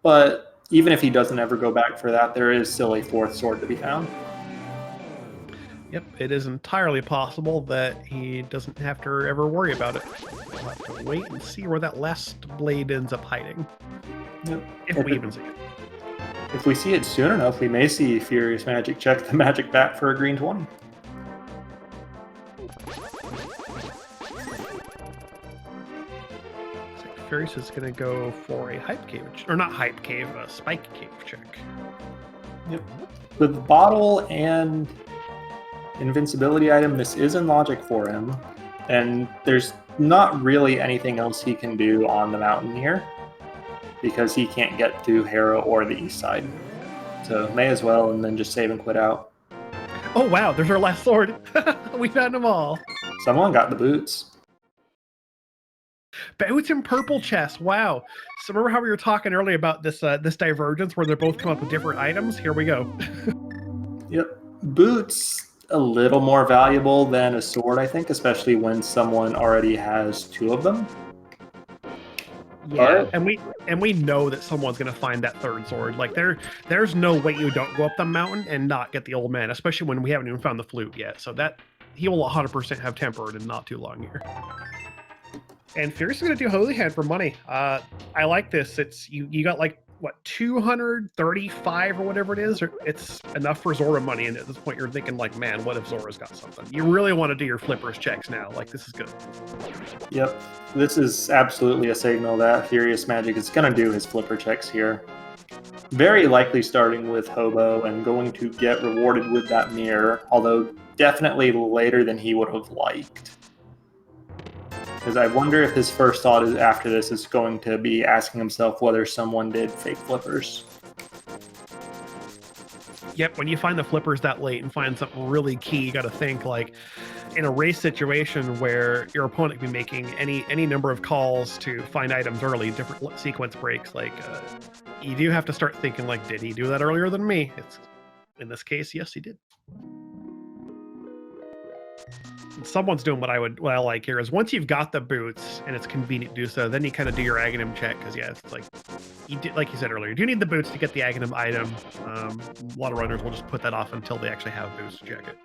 But even if he doesn't ever go back for that, there is still a fourth sword to be found. Yep, it is entirely possible that he doesn't have to ever worry about it. We'll have to wait and see where that last blade ends up hiding. Yep. If we even see it. If we see it soon enough, we may see FuriousMagic check the Magic Bat for a green 20. Furious is going to go for a hype cave, or not hype cave, a spike cave check. Yep. With bottle and invincibility item, this is in logic for him, and there's not really anything else he can do on the mountain here because he can't get to Hera or the east side. So may as well, and then just save and quit out. Oh wow, there's our last sword. We found them all. Someone got the boots. Boots and purple chest. Wow. So remember how we were talking earlier about this this divergence where they're both come up with different items? Here we go. Yep. Boots a little more valuable than a sword, I think, especially when someone already has two of them. Yeah, and we know that someone's gonna find that third sword. Like there's no way you don't go up the mountain and not get the old man, especially when we haven't even found the flute yet. So that he will 100% have tempered in not too long here. And Furious is gonna do Holy Hand for money. I like this. It's you got like what 235 or whatever it is. Or it's enough for Zora money, and at this point you're thinking like, man, what if Zora's got something? You really want to do your flippers checks now. Like this is good. Yep. This is absolutely a signal that FuriousMagic is going to do his flipper checks here. Very likely starting with Hobo and going to get rewarded with that mirror, although definitely later than he would have liked. Because I wonder if his first thought is after this is going to be asking himself whether someone did fake flippers. Yep, when you find the flippers that late and find something really key, you got to think like in a race situation where your opponent can be making any number of calls to find items early, different sequence breaks. Like you do have to start thinking like, did he do that earlier than me? It's in this case, yes, he did. Someone's doing what I like here is once you've got the boots and it's convenient to do so, then you kind of do your Aghanim check because yeah, it's like like you said earlier, you do need the boots to get the Aghanim item. A lot of runners will just put that off until they actually have boots to check it.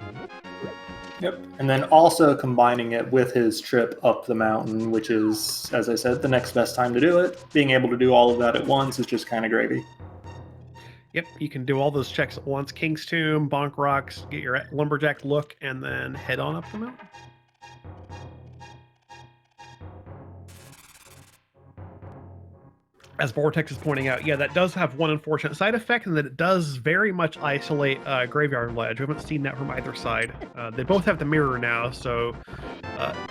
Yep, and then also combining it with his trip up the mountain, which is, as I said, the next best time to do it. Being able to do all of that at once is just kind of gravy. Yep, you can do all those checks at once. King's Tomb, Bonk Rocks, get your Lumberjack look, and then head on up the mountain. As Vortex is pointing out, yeah, that does have one unfortunate side effect, and that it does very much isolate Graveyard Ledge. We haven't seen that from either side. They both have the mirror now, so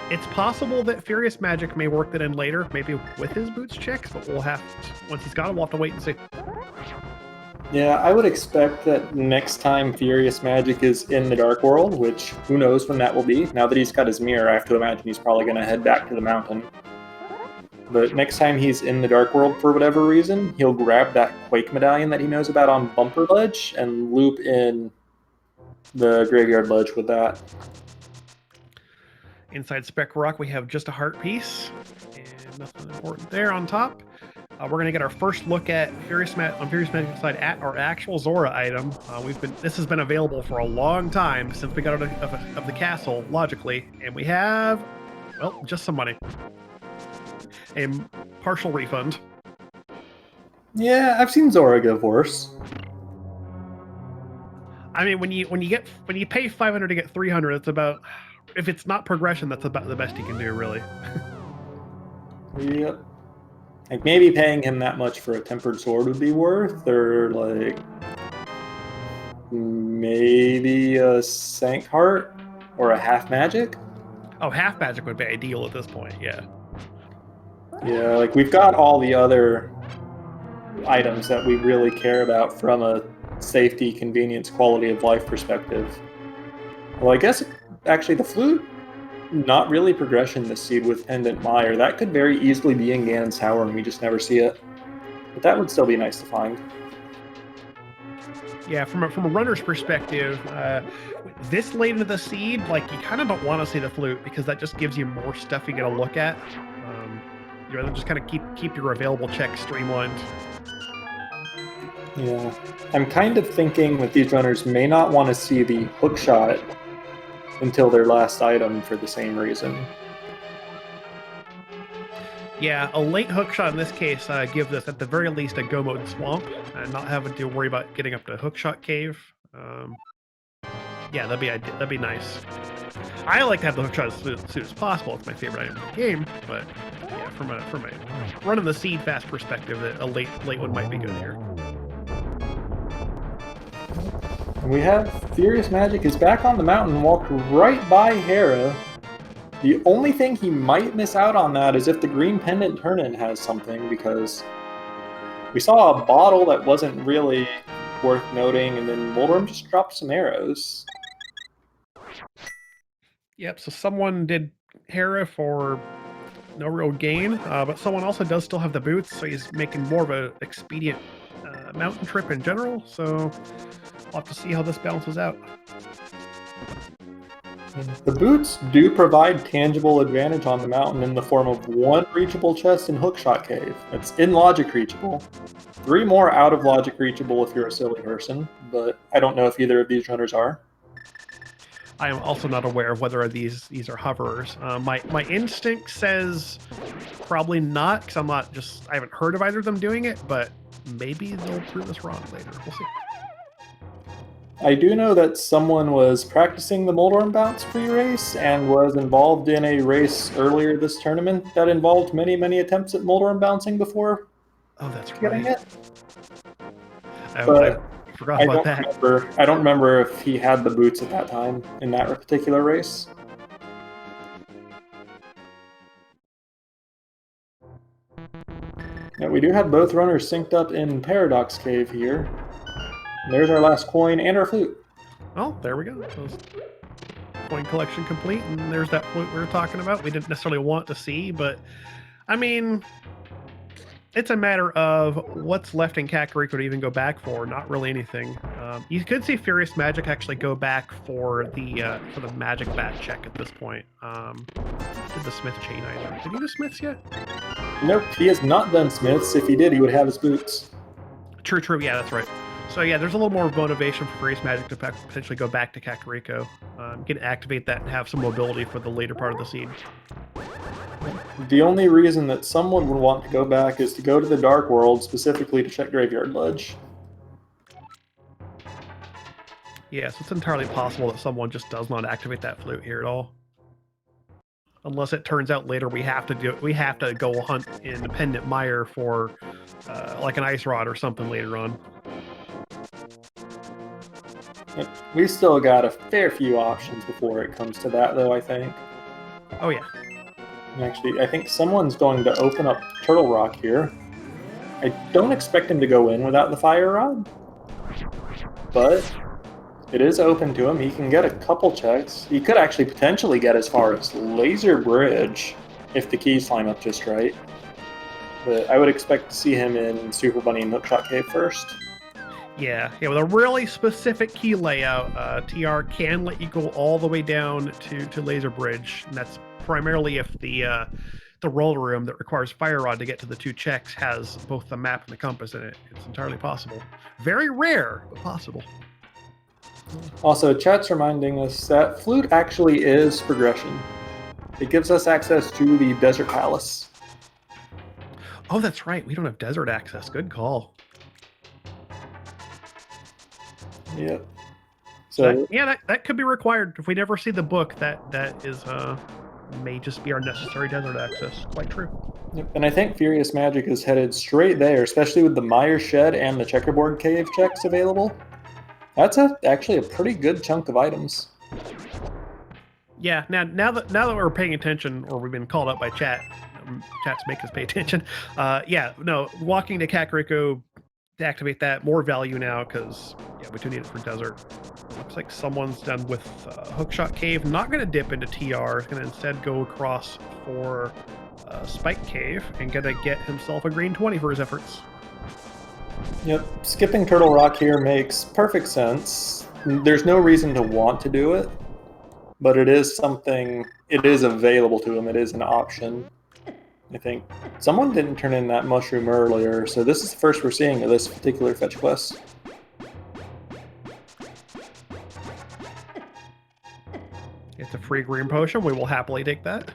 it's possible that FuriousMagic may work that in later, maybe with his boots checks, but we'll have to, once he's got it, we'll have to wait and see. Yeah, I would expect that next time FuriousMagic is in the Dark World, which who knows when that will be. Now that he's got his mirror, I have to imagine he's probably going to head back to the mountain. But next time he's in the Dark World for whatever reason, he'll grab that Quake medallion that he knows about on Bumper Ledge and loop in the Graveyard Ledge with that. Inside Spec Rock, we have just a heart piece, and nothing important there on top. We're going to get our first look at FuriousMagic's side at our actual Zora item. This has been available for a long time since we got out of the castle, logically, and we have, well, just some money. A partial refund. Yeah, I've seen Zora give worse. I mean, when you pay 500 to get 300, it's about, if it's not progression, that's about the best you can do, really. Yep. Like maybe paying him that much for a tempered sword would be worth, or like maybe a Sank Heart or a half magic. Oh, half magic would be ideal at this point, yeah. Yeah, like we've got all the other items that we really care about from a safety, convenience, quality of life perspective. Well, I guess actually the flute not really progression this seed with Pendant Mire. That could very easily be in Ganon's Tower and we just never see it. But that would still be nice to find. Yeah, from a runner's perspective, this late into the seed, like you kind of don't want to see the flute because that just gives you more stuff you got to look at. You'd rather just kind of keep your available checks streamlined. Yeah, I'm kind of thinking that these runners may not want to see the hook shot until their last item for the same reason. Yeah, a late hookshot in this case gives us at the very least a go mode swamp and not having to worry about getting up to hookshot cave. Yeah, that'd be nice. I like to have the hookshot as soon as possible. It's my favorite item in the game, but yeah, from a running the seed fast perspective, a late one might be good here. And we have FuriousMagic is back on the mountain, walked right by Hera. The only thing he might miss out on that is if the green pendant turn-in has something, because we saw a bottle that wasn't really worth noting, and then Moldorm just dropped some arrows. Yep, so someone did Hera for no real gain, but someone also does still have the boots, so he's making more of an expedient mountain trip in general, so we'll have to see how this balances out. The boots do provide tangible advantage on the mountain in the form of 1 reachable chest in Hookshot Cave. It's in logic reachable. 3 more out of logic reachable if you're a silly person, but I don't know if either of these runners are. I am also not aware of whether these are hoverers. My instinct says probably not, because I haven't heard of either of them doing it, but maybe they'll prove us wrong later. We'll see. I do know that someone was practicing the Moldorm bounce pre-race and was involved in a race earlier this tournament that involved many, many attempts at Moldorm bouncing before. Oh, that's getting right. I forgot about that. I don't remember if he had the boots at that time in that particular race. Now, we do have both runners synced up in Paradox Cave here. And there's our last coin and our flute. Oh, there we go. Coin collection complete, and there's that flute we were talking about. We didn't necessarily want to see, but I mean, it's a matter of what's left in Kakariko to even go back for. Not really anything. You could see FuriousMagic actually go back for the magic bat check at this point. Did the Smith chain either? Did he do Smiths yet? Nope, he has not done Smiths. If he did, he would have his boots. True. Yeah, that's right. So yeah, there's a little more motivation for FuriousMagic to potentially go back to Kakariko. Get to activate that and have some mobility for the later part of the seed. The only reason that someone would want to go back is to go to the Dark World, specifically to check Graveyard Ledge. Yeah, so it's entirely possible that someone just does not activate that flute here at all. Unless it turns out later we have to go hunt Independent Mire for like an ice rod or something later on. We still got a fair few options before it comes to that, though, I think. Oh, yeah. And actually, I think someone's going to open up Turtle Rock here. I don't expect him to go in without the Fire Rod, but it is open to him. He can get a couple checks. He could actually potentially get as far as Laser Bridge if the keys line up just right. But I would expect to see him in Super Bunny and Hookshot Cave first. Yeah, with a really specific key layout, TR can let you go all the way down to Laser Bridge, and that's primarily if the roller room that requires Fire Rod to get to the 2 checks has both the map and the compass in it. It's entirely possible. Very rare, but possible. Also, chat's reminding us that Flute actually is progression. It gives us access to the Desert Palace. Oh, that's right. We don't have desert access. Good call. Yep. So that could be required. If we never see the book, that is may just be our necessary desert access. Quite true. Yep. And I think FuriousMagic is headed straight there, especially with the Mire Shed and the Checkerboard Cave checks available. That's actually a pretty good chunk of items. Yeah. Now that we're paying attention, or we've been called up by chats make us pay attention. Walking to Kakariko deactivate that. More value now because yeah, we do need it for desert. Looks like someone's done with Hookshot Cave. Not going to dip into TR. Going to instead go across for Spike Cave and going to get himself a green 20 for his efforts. Yep, skipping Turtle Rock here makes perfect sense. There's no reason to want to do it, but it is something, it is available to him, it is an option. I think someone didn't turn in that mushroom earlier, so this is the first we're seeing of this particular fetch quest. It's a free green potion, we will happily take that.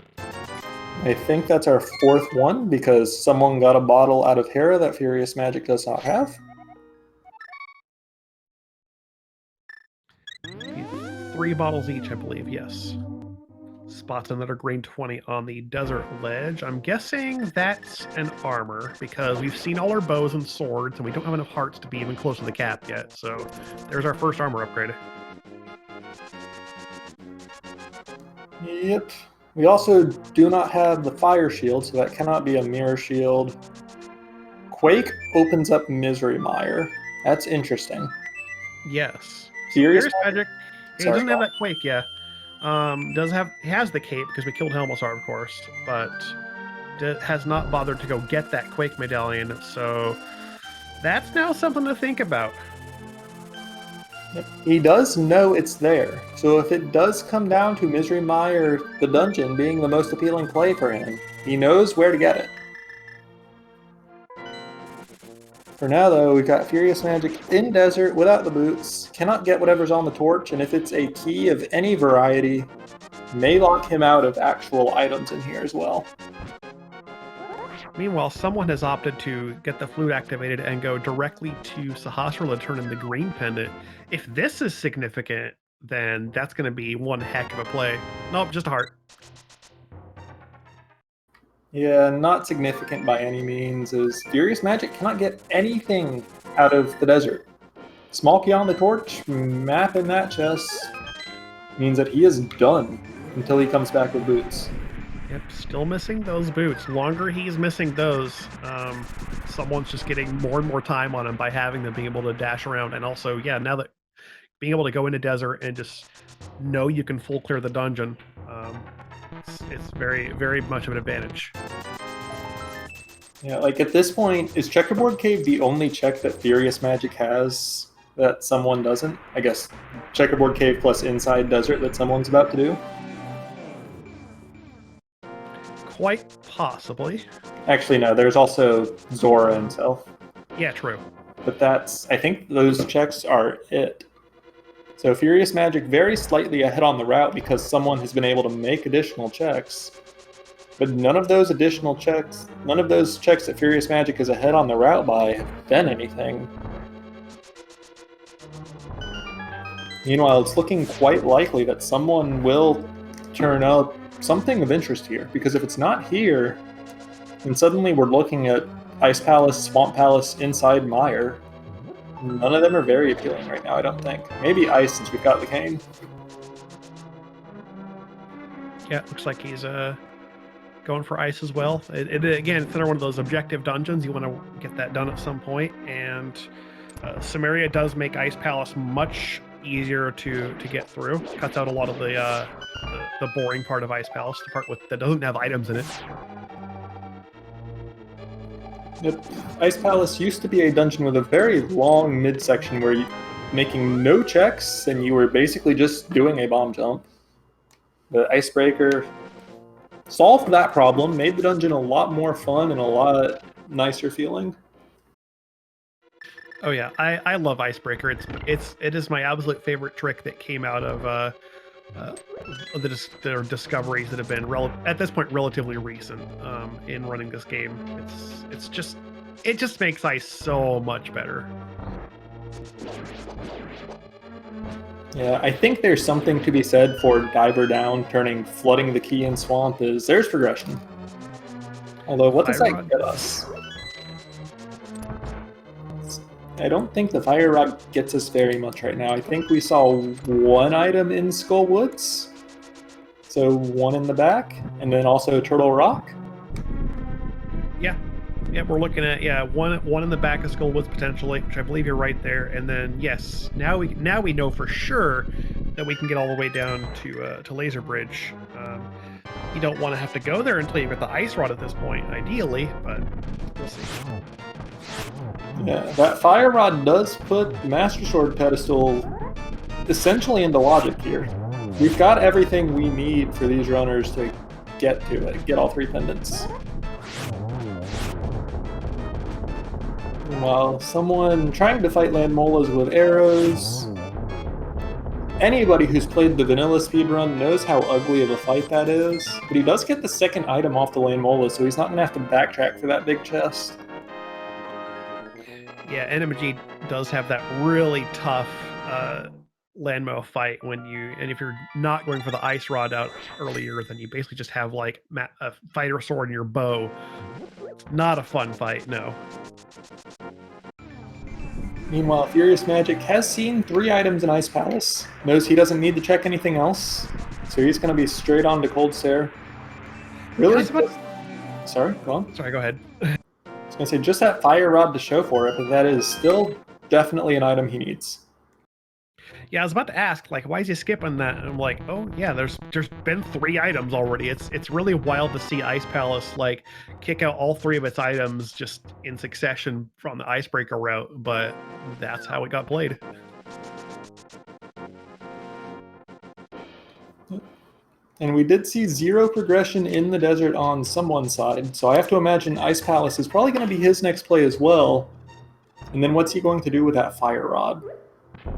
I think that's our fourth one, because someone got a bottle out of Hera that FuriousMagic does not have. 3 bottles each, I believe, yes. Spots another green 20 on the desert ledge. I'm guessing that's an armor, because we've seen all our bows and swords, and we don't have enough hearts to be even close to the cap yet, so there's our first armor upgrade. Yep. We also do not have the fire shield, so that cannot be a mirror shield. Quake opens up Misery Mire. That's interesting. Yes. FuriousMagic? He doesn't have that Quake yet. He has the cape because we killed Helmsar, of course, but has not bothered to go get that Quake medallion, so that's now something to think about. He does know it's there, so if it does come down to Misery Mire, the dungeon, being the most appealing play for him, he knows where to get it. For now, though, we've got FuriousMagic in desert without the boots, cannot get whatever's on the torch, and if it's a key of any variety, may lock him out of actual items in here as well. Meanwhile, someone has opted to get the flute activated and go directly to Sahasrara to turn in the green pendant. If this is significant, then that's going to be one heck of a play. Nope, just a heart. Yeah, not significant by any means, as FuriousMagic cannot get anything out of the desert. Small key on the torch, map in that chest, means that he is done until he comes back with boots. Yep, still missing those boots. Longer he's missing those, someone's just getting more and more time on him by having them being able to dash around. And also, yeah, now that being able to go into desert and just know you can full clear the dungeon, it's very, very much of an advantage. Yeah, like at this point, is Checkerboard Cave the only check that FuriousMagic has that someone doesn't? I guess Checkerboard Cave plus Inside Desert that someone's about to do? Quite possibly. Actually, no, there's also Zora himself. Yeah, true. But that's, I think those checks are it. So FuriousMagic very slightly ahead on the route because someone has been able to make additional checks. But none of those additional checks, none of those checks that FuriousMagic is ahead on the route by have done anything. Meanwhile, it's looking quite likely that someone will turn up something of interest here, because if it's not here, then suddenly we're looking at Ice Palace, Swamp Palace, Inside Mire. None of them are very appealing right now, I don't think. Maybe Ice, since we've got the cane. Yeah, it looks like he's going for Ice as well. Again, it's another one of those objective dungeons. You want to get that done at some point, and Samaria does make Ice Palace much easier to get through. Cuts out a lot of the boring part of Ice Palace, the part that doesn't have items in it. Yep. Ice Palace used to be a dungeon with a very long midsection where you making no checks and you were basically just doing a bomb jump. The Icebreaker solved that problem, made the dungeon a lot more fun and a lot nicer feeling. Oh yeah, I love Icebreaker. It is my absolute favorite trick that came out of the discoveries that have been at this point relatively recent in running this game. It just makes Ice so much better. Yeah, I think there's something to be said for Diver Down flooding the key in Swamp. There's progression. Although, what does that get us? I don't think the Fire Rock gets us very much right now. I think we saw one item in Skull Woods. So one in the back, and then also Turtle Rock. Yeah. Yep, we're looking at one in the back of Skullwoods potentially, which I believe you're right there. And then yes, now we know for sure that we can get all the way down to Laser Bridge. You don't want to have to go there until you get the ice rod at this point, ideally, but we'll see. Yeah, that fire rod does put Master Sword pedestal essentially into logic here. We've got everything we need for these runners to get to it, get all 3 pendants. While someone trying to fight land molas with arrows. Anybody who's played the vanilla speedrun knows how ugly of a fight that is, but he does get the second item off the land mola, so he's not going to have to backtrack for that big chest. Yeah, NMG does have that really tough landmo fight if you're not going for the ice rod out earlier, then you basically just have like a fighter sword in your bow. It's not a fun fight, no. Meanwhile, FuriousMagic has seen 3 items in Ice Palace, knows he doesn't need to check anything else, so he's going to be straight on to Cold Stare. Really? Sorry, go on. Sorry, go ahead. I was going to say, just that fire rod to show for it, but that is still definitely an item he needs. Yeah, I was about to ask, like, why is he skipping that? And I'm like, oh yeah, there's been 3 items already. It's really wild to see Ice Palace like kick out all 3 of its items just in succession from the icebreaker route, but that's how it got played. And we did see 0 progression in the desert on someone's side, so I have to imagine Ice Palace is probably going to be his next play as well. And then what's he going to do with that fire rod?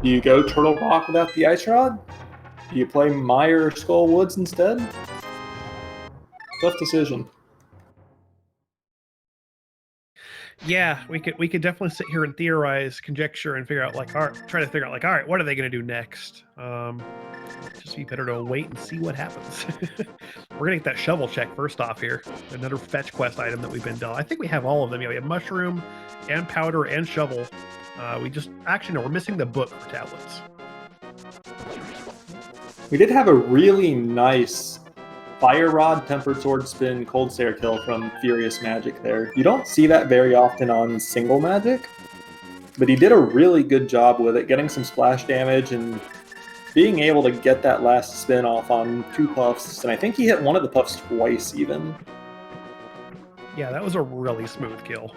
Do you go Turtle Rock without the ice rod? Do you play Meyer or Skull Woods instead? Tough decision. Yeah, we could definitely sit here and theorize, conjecture, and figure out like, try to figure out like, all right, what are they going to do next? Just be better to wait and see what happens. We're gonna get that shovel check first off here. Another fetch quest item that we've been dealt. I think we have all of them. Yeah, we have mushroom, and powder, and shovel. We're missing the book for tablets. We did have a really nice fire rod, tempered sword spin, cold stare kill from FuriousMagic there. You don't see that very often on single magic, but he did a really good job with it, getting some splash damage and being able to get that last spin off on 2 puffs. And I think he hit one of the puffs twice even. Yeah, that was a really smooth kill.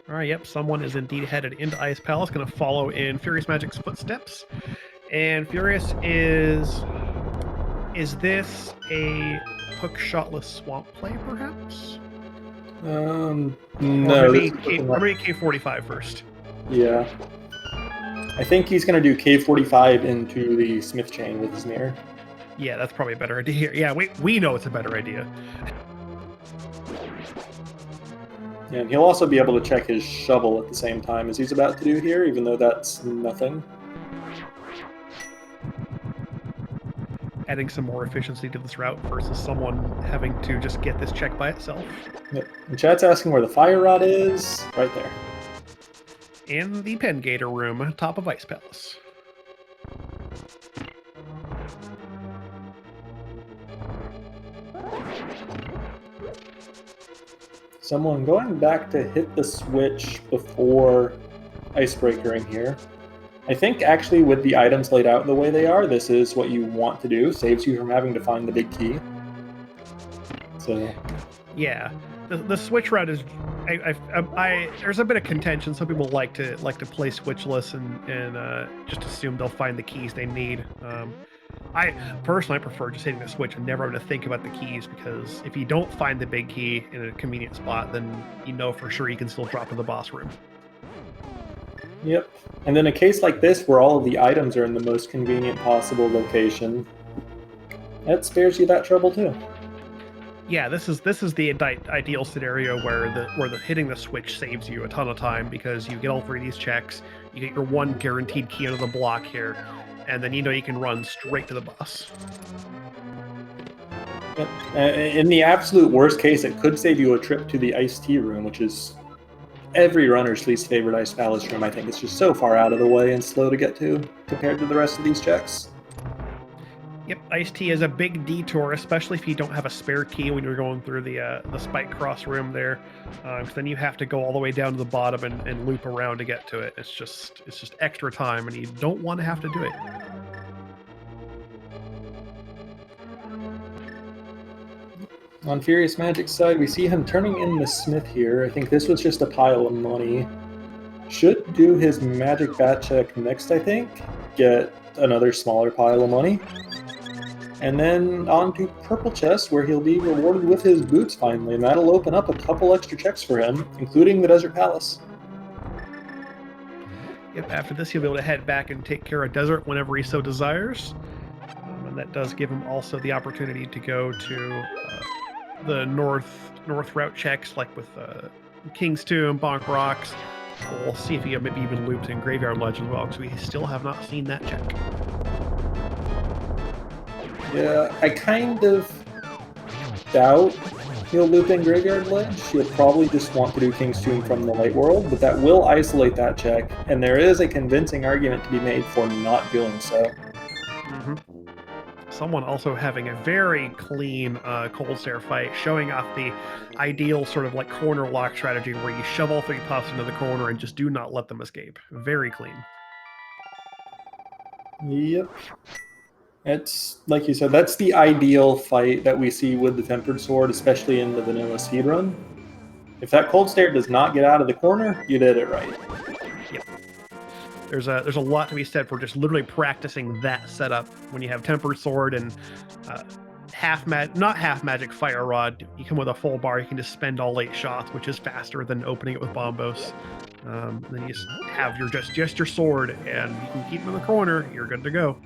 All right, yep, someone is indeed headed into Ice Palace, going to follow in FuriousMagic's footsteps. And Furious is this a hook shotless swamp play, perhaps? No. Maybe K45 first. Yeah. I think he's going to do K45 into the Smith chain with his mirror. Yeah, that's probably a better idea. Yeah, we know it's a better idea. Yeah, and he'll also be able to check his shovel at the same time as he's about to do here, even though that's nothing. Adding some more efficiency to this route versus someone having to just get this check by itself. Yep. And chat's asking where the fire rod is. Right there. In the Pen Gator room, top of Ice Palace. Someone going back to hit the switch before Icebreaker in here. I think actually with the items laid out the way they are, this is what you want to do. Saves you from having to find the big key. So yeah, the switch route is. There's a bit of contention. Some people like to play switchless and just assume they'll find the keys they need. I personally prefer just hitting the switch and never having to think about the keys, because if you don't find the big key in a convenient spot, then you know for sure you can still drop to the boss room. Yep. And then a case like this where all of the items are in the most convenient possible location, that spares you that trouble too. Yeah, this is the ideal scenario where the hitting the switch saves you a ton of time, because you get all 3 of these checks, you get your 1 guaranteed key under the block here, and then you know you can run straight to the boss. Yep. In the absolute worst case, it could save you a trip to the iced tea room, which is every runner's least favorite Ice Palace room. I think it's just so far out of the way and slow to get to compared to the rest of these checks. Yep, iced tea is a big detour, especially if you don't have a spare key when you're going through the spike cross room there. Because then you have to go all the way down to the bottom and loop around to get to it. It's just extra time, and you don't want to have to do it. On FuriousMagic's side, we see him turning in the Smith here. I think this was just a pile of money. Should do his magic bat check next, I think. Get another smaller pile of money. And then on to Purple Chest, where he'll be rewarded with his boots finally, and that'll open up a couple extra checks for him, including the Desert Palace. Yep, after this he'll be able to head back and take care of Desert whenever he so desires. And that does give him also the opportunity to go to the north route checks, like with King's Tomb, Bonk Rocks. We'll see if he maybe even loops in Graveyard Ledge as well, because we still have not seen that check. Yeah, I kind of doubt he'll loop in Graveyard Ledge. He'll probably just want to do King's Tomb from the Light World, but that will isolate that check, and there is a convincing argument to be made for not doing so. Mm-hmm. Someone also having a very clean Cold Stare fight, showing off the ideal sort of like corner lock strategy where you shove all 3 puffs into the corner and just do not let them escape. Very clean. Yep. It's, like you said, that's the ideal fight that we see with the Tempered Sword, especially in the vanilla speedrun. If that Cold Stare does not get out of the corner, you did it right. Yep. There's a lot to be said for just literally practicing that setup when you have Tempered Sword and not half magic Fire Rod. You come with a full bar, you can just spend all 8 shots, which is faster than opening it with Bombos. Then you just have just your sword, and you can keep them in the corner. You're good to go.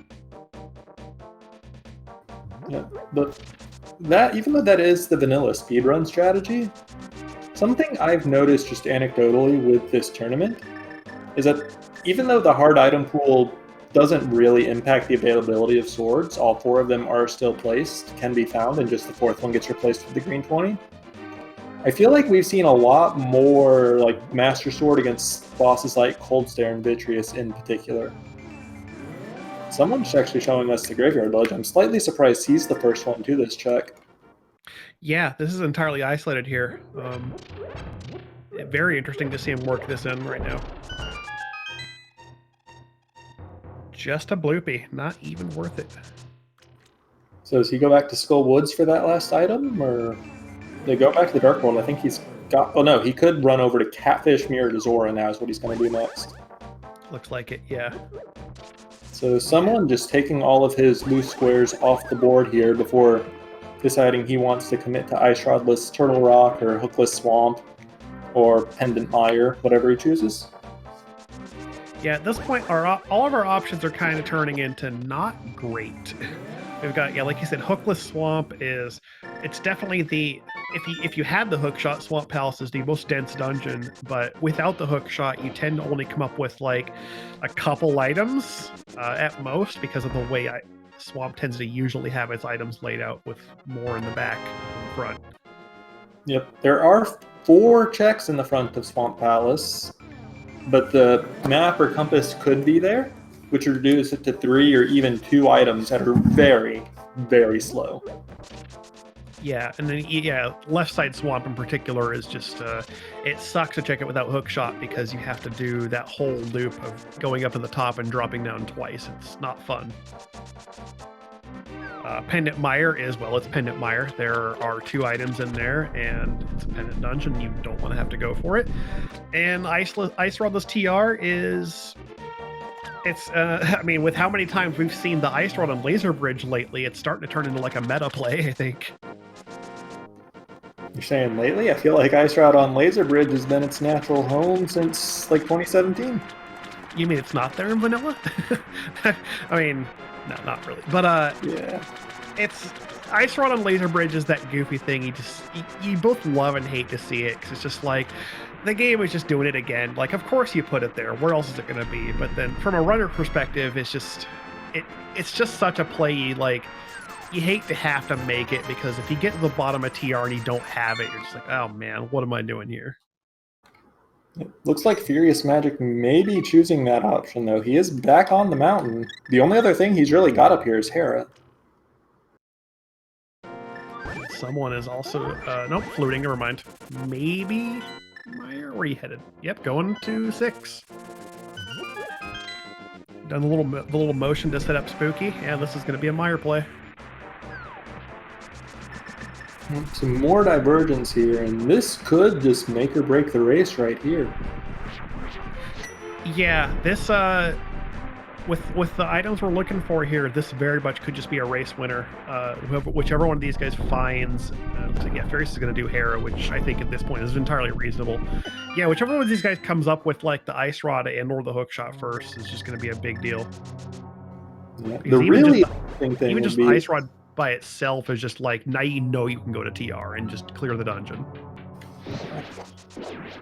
Yeah, but that, even though that is the vanilla speedrun strategy, something I've noticed just anecdotally with this tournament is that even though the hard item pool doesn't really impact the availability of swords, all 4 of them are still placed, can be found, and just the 4th one gets replaced with the green 20. I feel like we've seen a lot more like Master Sword against bosses like Cold Stare and Vitreous in particular. Someone's actually showing us the Graveyard Ledge. I'm slightly surprised he's the first one to this check. Yeah, this is entirely isolated here. Very interesting to see him work this in right now. Just a bloopy, not even worth it. So does he go back to Skull Woods for that last item, or they go back to the Dark World? I think he's got... Oh no, he could run over to Catfish Mirror to Zora now is what he's going to do next. Looks like it, yeah. So someone just taking all of his loose squares off the board here before deciding he wants to commit to Ice Rodless Turtle Rock or Hookless Swamp or Pendant Mire, whatever he chooses. Yeah, at this point, all of our options are kind of turning into not great. We've got, yeah, like you said, Hookless Swamp it's definitely the, if you had the hook shot, Swamp Palace is the most dense dungeon, but without the hook shot, you tend to only come up with like a couple items at most, because of the way Swamp tends to usually have its items laid out with more in the back than the front. Yep, there are 4 checks in the front of Swamp Palace, but the map or compass could be there, which would reduce it to 3 or even 2 items that are very, very slow. Yeah, and then left side Swamp in particular is just it sucks to check it without hook shot, because you have to do that whole loop of going up to the top and dropping down twice. It's not fun. Pendant Mire is, well, it's Pendant Mire. There are 2 items in there, and it's a pendant dungeon. You don't want to have to go for it. And Ice Rodless TR is... It's, I mean, with how many times we've seen the Ice Rod on Laser Bridge lately, it's starting to turn into like a meta play, I think. You're saying lately? I feel like Ice Rod on Laser Bridge has been its natural home since like 2017. You mean it's not there in vanilla? I mean, no, not really. But yeah, it's Ice Rod on Laser Bridge is that goofy thing. You both love and hate to see it, because it's just like the game is just doing it again. Like, of course you put it there. Where else is it going to be? But then from a runner perspective, it's just such a play. Like, you hate to have to make it, because if you get to the bottom of TR and you don't have it, you're just like, oh man, what am I doing here? It looks like FuriousMagic may be choosing that option, though. He is back on the mountain. The only other thing he's really got up here is Hera. Someone is also, nope, fluting, never mind. Maybe Meyer, where are you headed? Yep, going to 6. Done the little motion to set up Spooky. Yeah, this is going to be a Meyer play. Some more divergence here, and this could just make or break the race right here. Yeah, this with the items we're looking for here, this very much could just be a race winner. Whichever one of these guys finds, yeah, Furious is going to do Hera, which I think at this point is entirely reasonable. Yeah, whichever one of these guys comes up with like the ice rod and or the hook shot first is just going to be a big deal. Yeah, the really interesting thing even just the ice rod by itself is just like, now you know you can go to TR and just clear the dungeon.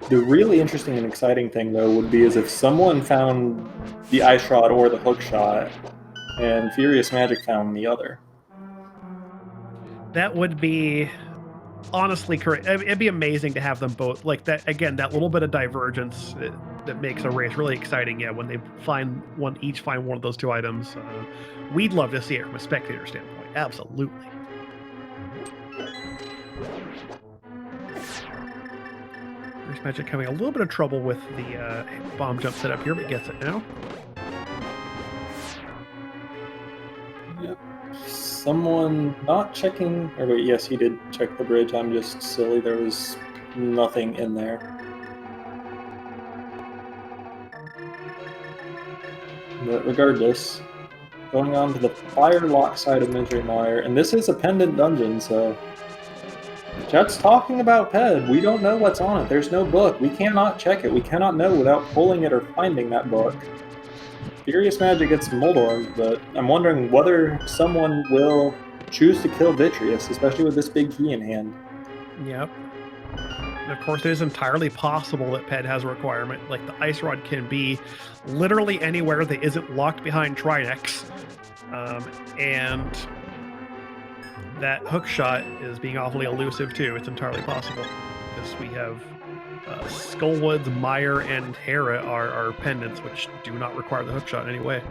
The really interesting and exciting thing, though, would be is if someone found the ice rod or the hook shot, and FuriousMagic found the other. That would be honestly correct. It'd be amazing to have them both. Like that again, that little bit of divergence that makes a race really exciting. Yeah, when they each find one of those two items, we'd love to see it from a spectator standpoint. Absolutely. FuriousMagic having a little bit of trouble with the bomb jump setup here, but gets it now. Yep. Someone not checking, or wait, yes, he did check the bridge. I'm just silly. There was nothing in there. But regardless, going on to the fire lock side of Misery Mire, and this is a pendant dungeon, so chat's talking about Ped. We don't know what's on it. There's no book. We cannot check it. We cannot know without pulling it or finding that book. FuriousMagic gets Moldorm, but I'm wondering whether someone will choose to kill Vitreous, especially with this big key in hand. Yep. And of course, it is entirely possible that Ped has a requirement. Like, the ice rod can be literally anywhere that isn't locked behind Trinex. And that hook shot is being awfully elusive, too. It's entirely possible. Because we have Skullwoods, Meyer, and Hera are pendants, which do not require the hook shot in any way.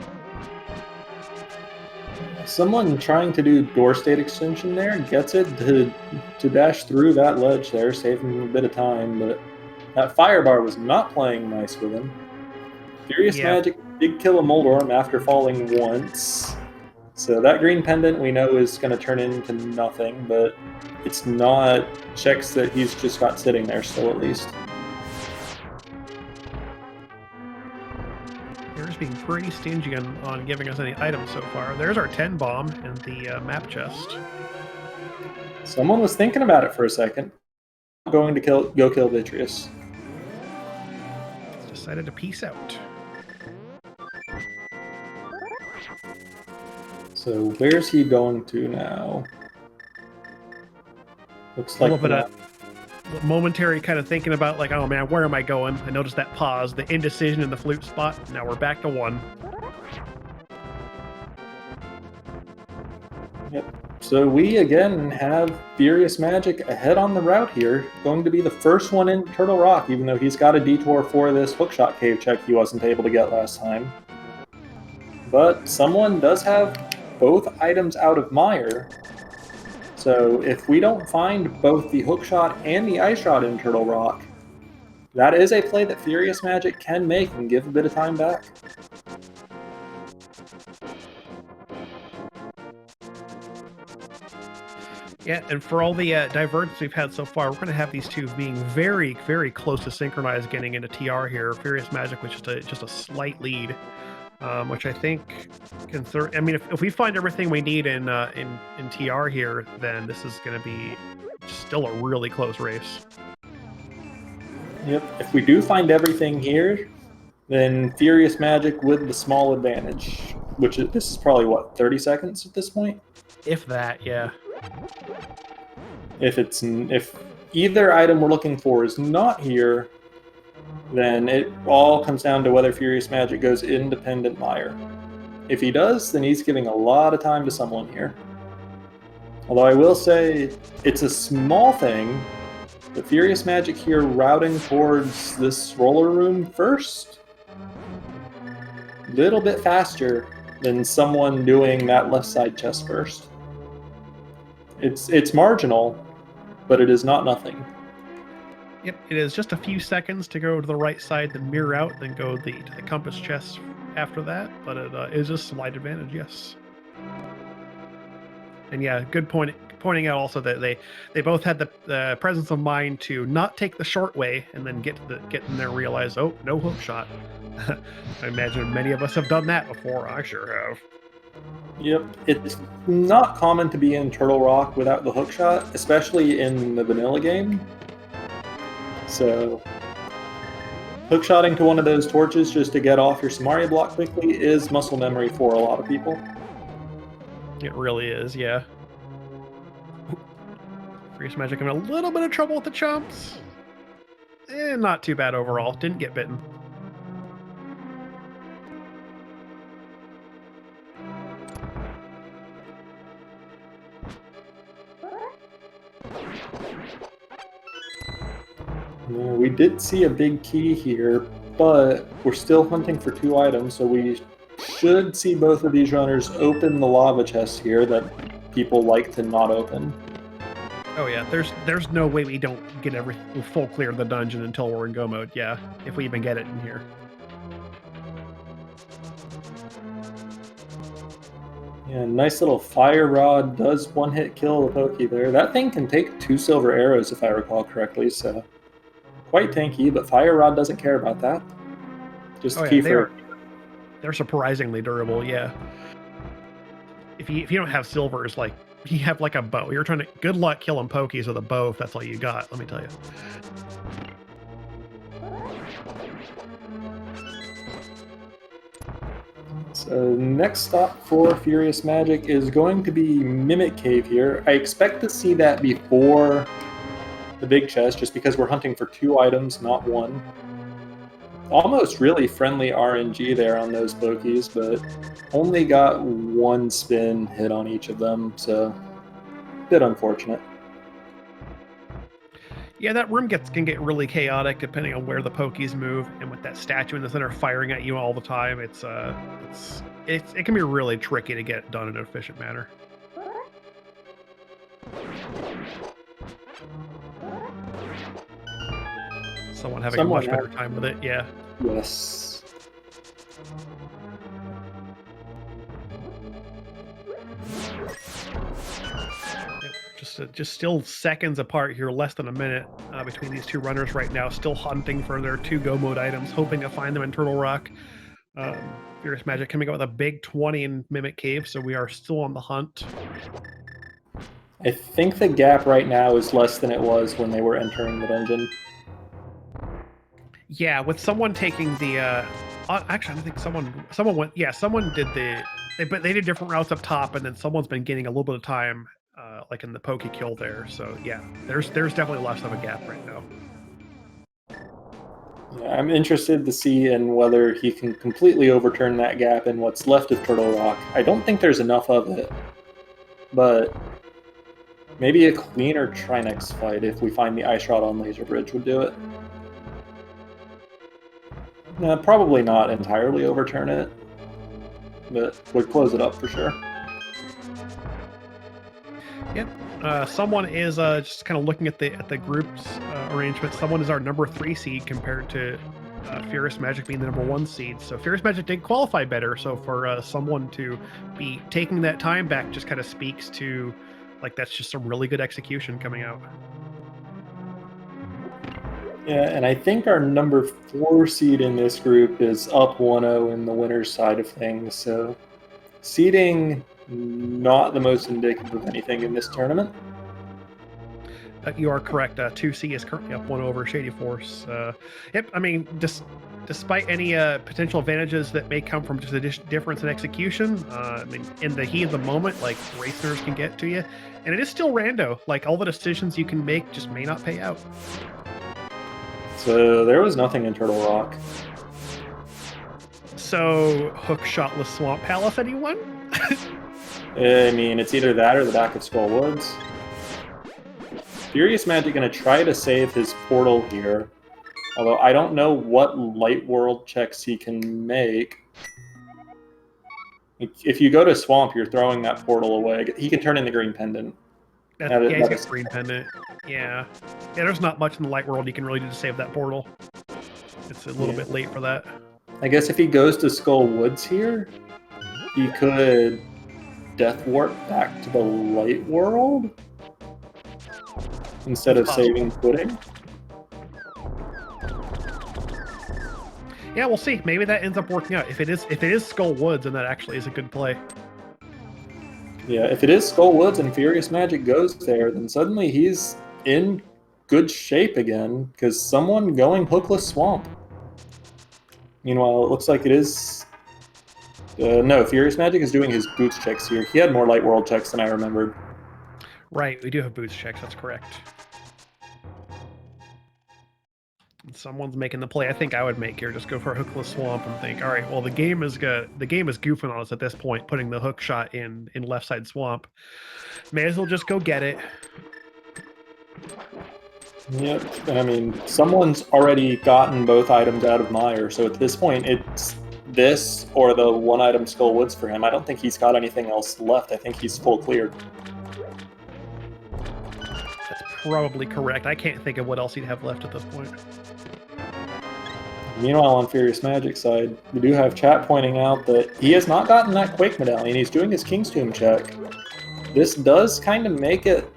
Someone trying to do door state extension there gets it to dash through that ledge there, saving him a bit of time, but that fire bar was not playing nice with him. FuriousMagic did kill a Moldorm after falling once, so that green pendant we know is going to turn into nothing, but it's not checks that he's just got sitting there still at least. Here's being pretty stingy on giving us any items so far. There's our 10 bomb and the map chest. Someone was thinking about it for a second. Going to go kill Vitreous. Decided to peace out. So where's he going to now? Looks like a little bit of momentary kind of thinking about, like, oh man, where am I going? I noticed that pause, the indecision in the flute spot. Now we're back to 1. Yep. So we again have FuriousMagic ahead on the route here, going to be the first one in Turtle Rock, even though he's got a detour for this hookshot cave check he wasn't able to get last time. But someone does have both items out of Mire. So if we don't find both the hookshot and the ice rod in Turtle Rock, that is a play that FuriousMagic can make and give a bit of time back. Yeah, and for all the divergence we've had so far, we're going to have these two being very, very close to synchronized getting into TR here. FuriousMagic with just a slight lead, which I think can. I mean, if we find everything we need in TR here, then this is going to be still a really close race. Yep. If we do find everything here, then FuriousMagic with the small advantage, which this is probably what, 30 seconds at this point, if that, yeah. If either item we're looking for is not here, then it all comes down to whether FuriousMagic goes independent Mire. If he does, then he's giving a lot of time to someone here. Although I will say it's a small thing, but FuriousMagic here routing towards this roller room first, a little bit faster than someone doing that left side chest first. It's marginal, but it is not nothing. Yep, it is just a few seconds to go to the right side, then mirror out, then go to the compass chest after that. But it is a slight advantage, yes. And yeah, good point. Pointing out also that they both had the presence of mind to not take the short way and then get in there and realize, oh, no hook shot. I imagine many of us have done that before. I sure have. Yep, it's not common to be in Turtle Rock without the hook shot, especially in the vanilla game. So, hookshotting to one of those torches just to get off your Samaria block quickly is muscle memory for a lot of people. It really is, yeah. FuriousMagic having a little bit of trouble with the chumps. Not too bad overall. Didn't get bitten. We did see a big key here, but we're still hunting for 2 items, so we should see both of these runners open the lava chests here that people like to not open. Oh yeah, there's no way we don't get full clear of the dungeon until we're in go mode. Yeah, if we even get it in here. Yeah, nice little fire rod does one-hit kill the pokey there. That thing can take 2 silver arrows if I recall correctly, so quite tanky, but fire rod doesn't care about that. Just key for. They're surprisingly durable, yeah. If you don't have silvers, like you have like a bow. You're trying to good luck killing pokies with a bow if that's all you got, let me tell you. So next stop for FuriousMagic is going to be Mimic Cave here. I expect to see that before the big chest, just because we're hunting for 2 items, not 1. Almost really friendly RNG there on those pokies, but only got 1 spin hit on each of them, so a bit unfortunate. Yeah, that room can get really chaotic depending on where the pokies move, and with that statue in the center firing at you all the time, it can be really tricky to get done in an efficient manner. Someone having a much better time with it, yeah. Yes. Just still seconds apart here, less than a minute between these 2 runners right now, still hunting for their 2 go mode items, hoping to find them in Turtle Rock. FuriousMagic coming out with a big 20 in Mimic Cave, so we are still on the hunt. I think the gap right now is less than it was when they were entering the dungeon. Yeah, with someone taking the actually I think someone went, yeah, someone did but they did different routes up top, and then someone's been gaining a little bit of time like in the pokey kill there. So yeah, there's definitely less of a gap right now. Yeah, I'm interested to see in whether he can completely overturn that gap in what's left of Turtle Rock. I don't think there's enough of it, but maybe a cleaner Trinex fight if we find the ice rod on Laser Bridge would do it. Probably not entirely overturn it, but would close it up for sure. Yep. Someone is just kind of looking at the group's arrangement. Someone is our number 3 seed compared to FuriousMagic being the number 1 seed. So FuriousMagic did qualify better. So for someone to be taking that time back just kind of speaks to, like, that's just some really good execution coming out. Yeah, and I think our number 4 seed in this group is up 1-0 in the winner's side of things. So seeding not the most indicative of anything in this tournament. You are correct. 2C is currently up 1 over Shady Force. Yep. I mean, despite any potential advantages that may come from just a difference in execution, I mean, in the heat of the moment, like, racers can get to you, and it is still rando. Like, all the decisions you can make just may not pay out. So there was nothing in Turtle Rock. So hook shotless Swamp Palace, anyone? I mean, it's either that or the back of Skull Woods. FuriousMagic going to try to save his portal here, although I don't know what light world checks he can make. If you go to Swamp, you're throwing that portal away. He can turn in the green pendant. Yeah, he's got green pendant. Yeah. Yeah, there's not much in the light world you can really do to save that portal. It's a little bit late for that. I guess if he goes to Skull Woods here, he could Death Warp back to the light world instead of saving Pudding. Yeah, we'll see. Maybe that ends up working out. If it is Skull Woods, then that actually is a good play. Yeah, if it is Skull Woods and FuriousMagic goes there, then suddenly he's in good shape again, because someone going Hookless Swamp. Meanwhile, it looks like it is... no, FuriousMagic is doing his boots checks here. He had more light world checks than I remembered. Right, we do have boots checks, that's correct. Someone's making the play I think I would make here. Just go for a Hookless Swamp and think, all right, well, the game is goofing on us at this point, putting the hook shot in left side swamp. May as well just go get it. Yep, and I mean, someone's already gotten both items out of Meyer, so at this point, it's this or the one item Skull Woods for him. I don't think he's got anything else left. I think he's full cleared. That's probably correct. I can't think of what else he'd have left at this point. Meanwhile, on FuriousMagic's side, we do have chat pointing out that he has not gotten that Quake Medallion. He's doing his King's Tomb check. This does kind of make it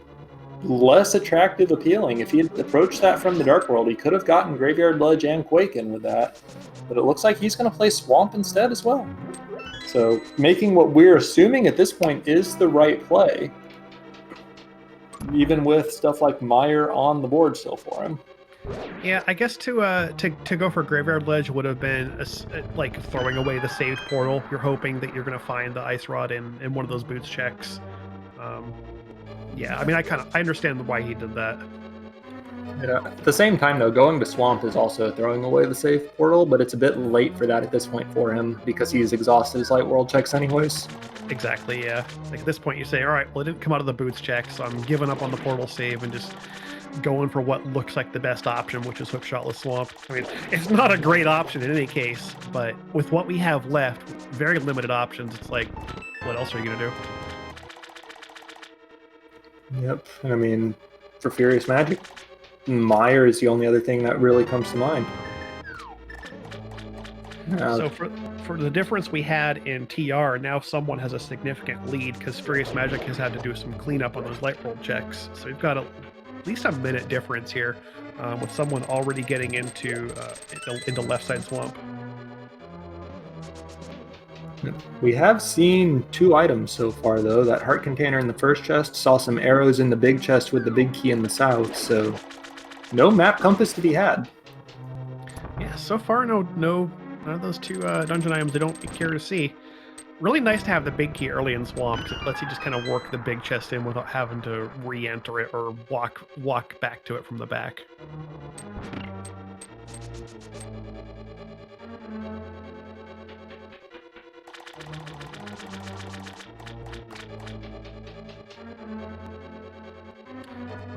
less attractive appealing. If he had approached that from the Dark World, he could have gotten Graveyard Ledge and Quake in with that. But it looks like he's going to play Swamp instead as well. So making what we're assuming at this point is the right play, even with stuff like Meyer on the board still for him. Yeah, I guess to go for Graveyard Ledge would have been like throwing away the saved portal. You're hoping that you're going to find the Ice Rod in one of those boots checks. Yeah, I mean, I understand why he did that. Yeah. At the same time, though, going to Swamp is also throwing away the safe portal, but it's a bit late for that at this point for him because he's exhausted his light world checks anyways. Exactly, yeah. Like at this point, you say, all right, well, it didn't come out of the boots check, so I'm giving up on the portal save and just going for what looks like the best option, which is Hookshotless Swamp. I mean, it's not a great option in any case, but with what we have left, very limited options, it's like, what else are you going to do? Yep, and I mean, for FuriousMagic, Meyer is the only other thing that really comes to mind. So for the difference we had in TR, now someone has a significant lead because FuriousMagic has had to do some cleanup on those light world checks. So we've got at least a minute difference here with someone already getting into left side swamp. We have seen 2 items so far, though. That heart container in the first chest, saw some arrows in the big chest with the big key in the south, so no map compass to be had. Yeah, so far, none of those 2 dungeon items I don't care to see. Really nice to have the big key early in Swamp, because it lets you just kind of work the big chest in without having to re-enter it or walk back to it from the back.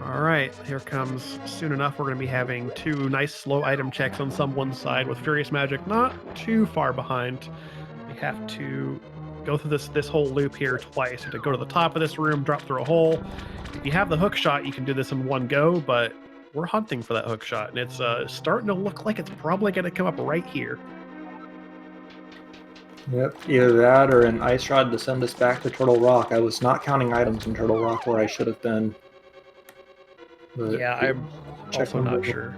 All right, here comes soon enough. We're going to be having 2 nice slow item checks on someone's side with FuriousMagic not too far behind. We have to go through this whole loop here twice. To go to the top of this room, drop through a hole. If you have the hook shot, you can do this in one go, but we're hunting for that hook shot, and it's starting to look like it's probably going to come up right here. Yep, either that or an Ice Rod to send us back to Turtle Rock. I was not counting items in Turtle Rock where I should have been. But yeah, I'm also not sure.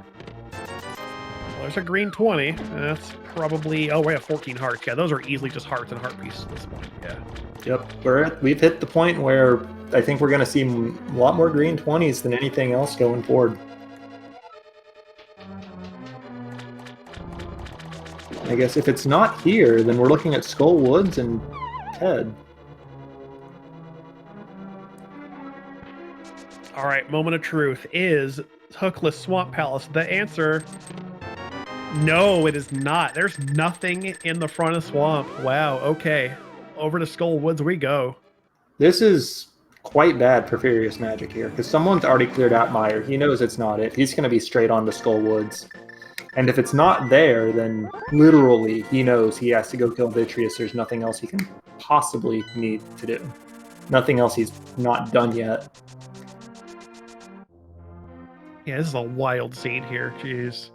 Well, there's a green 20. That's probably... Oh, we have 14 hearts. Yeah, those are easily just hearts and heart pieces at this point. Yeah. Yep, we've hit the point where I think we're going to see a lot more green 20s than anything else going forward. I guess if it's not here, then we're looking at Skull Woods and Ted. All right, moment of truth. Is Hookless Swamp Palace the answer? No, it is not. There's nothing in the front of Swamp. Wow, okay. Over to Skull Woods we go. This is quite bad for FuriousMagic here, because someone's already cleared out Meyer. He knows it's not it. He's going to be straight on to Skull Woods. And if it's not there, then literally he knows he has to go kill Vitreous. There's nothing else he can possibly need to do. Nothing else he's not done yet. Yeah, this is a wild scene here. Jeez.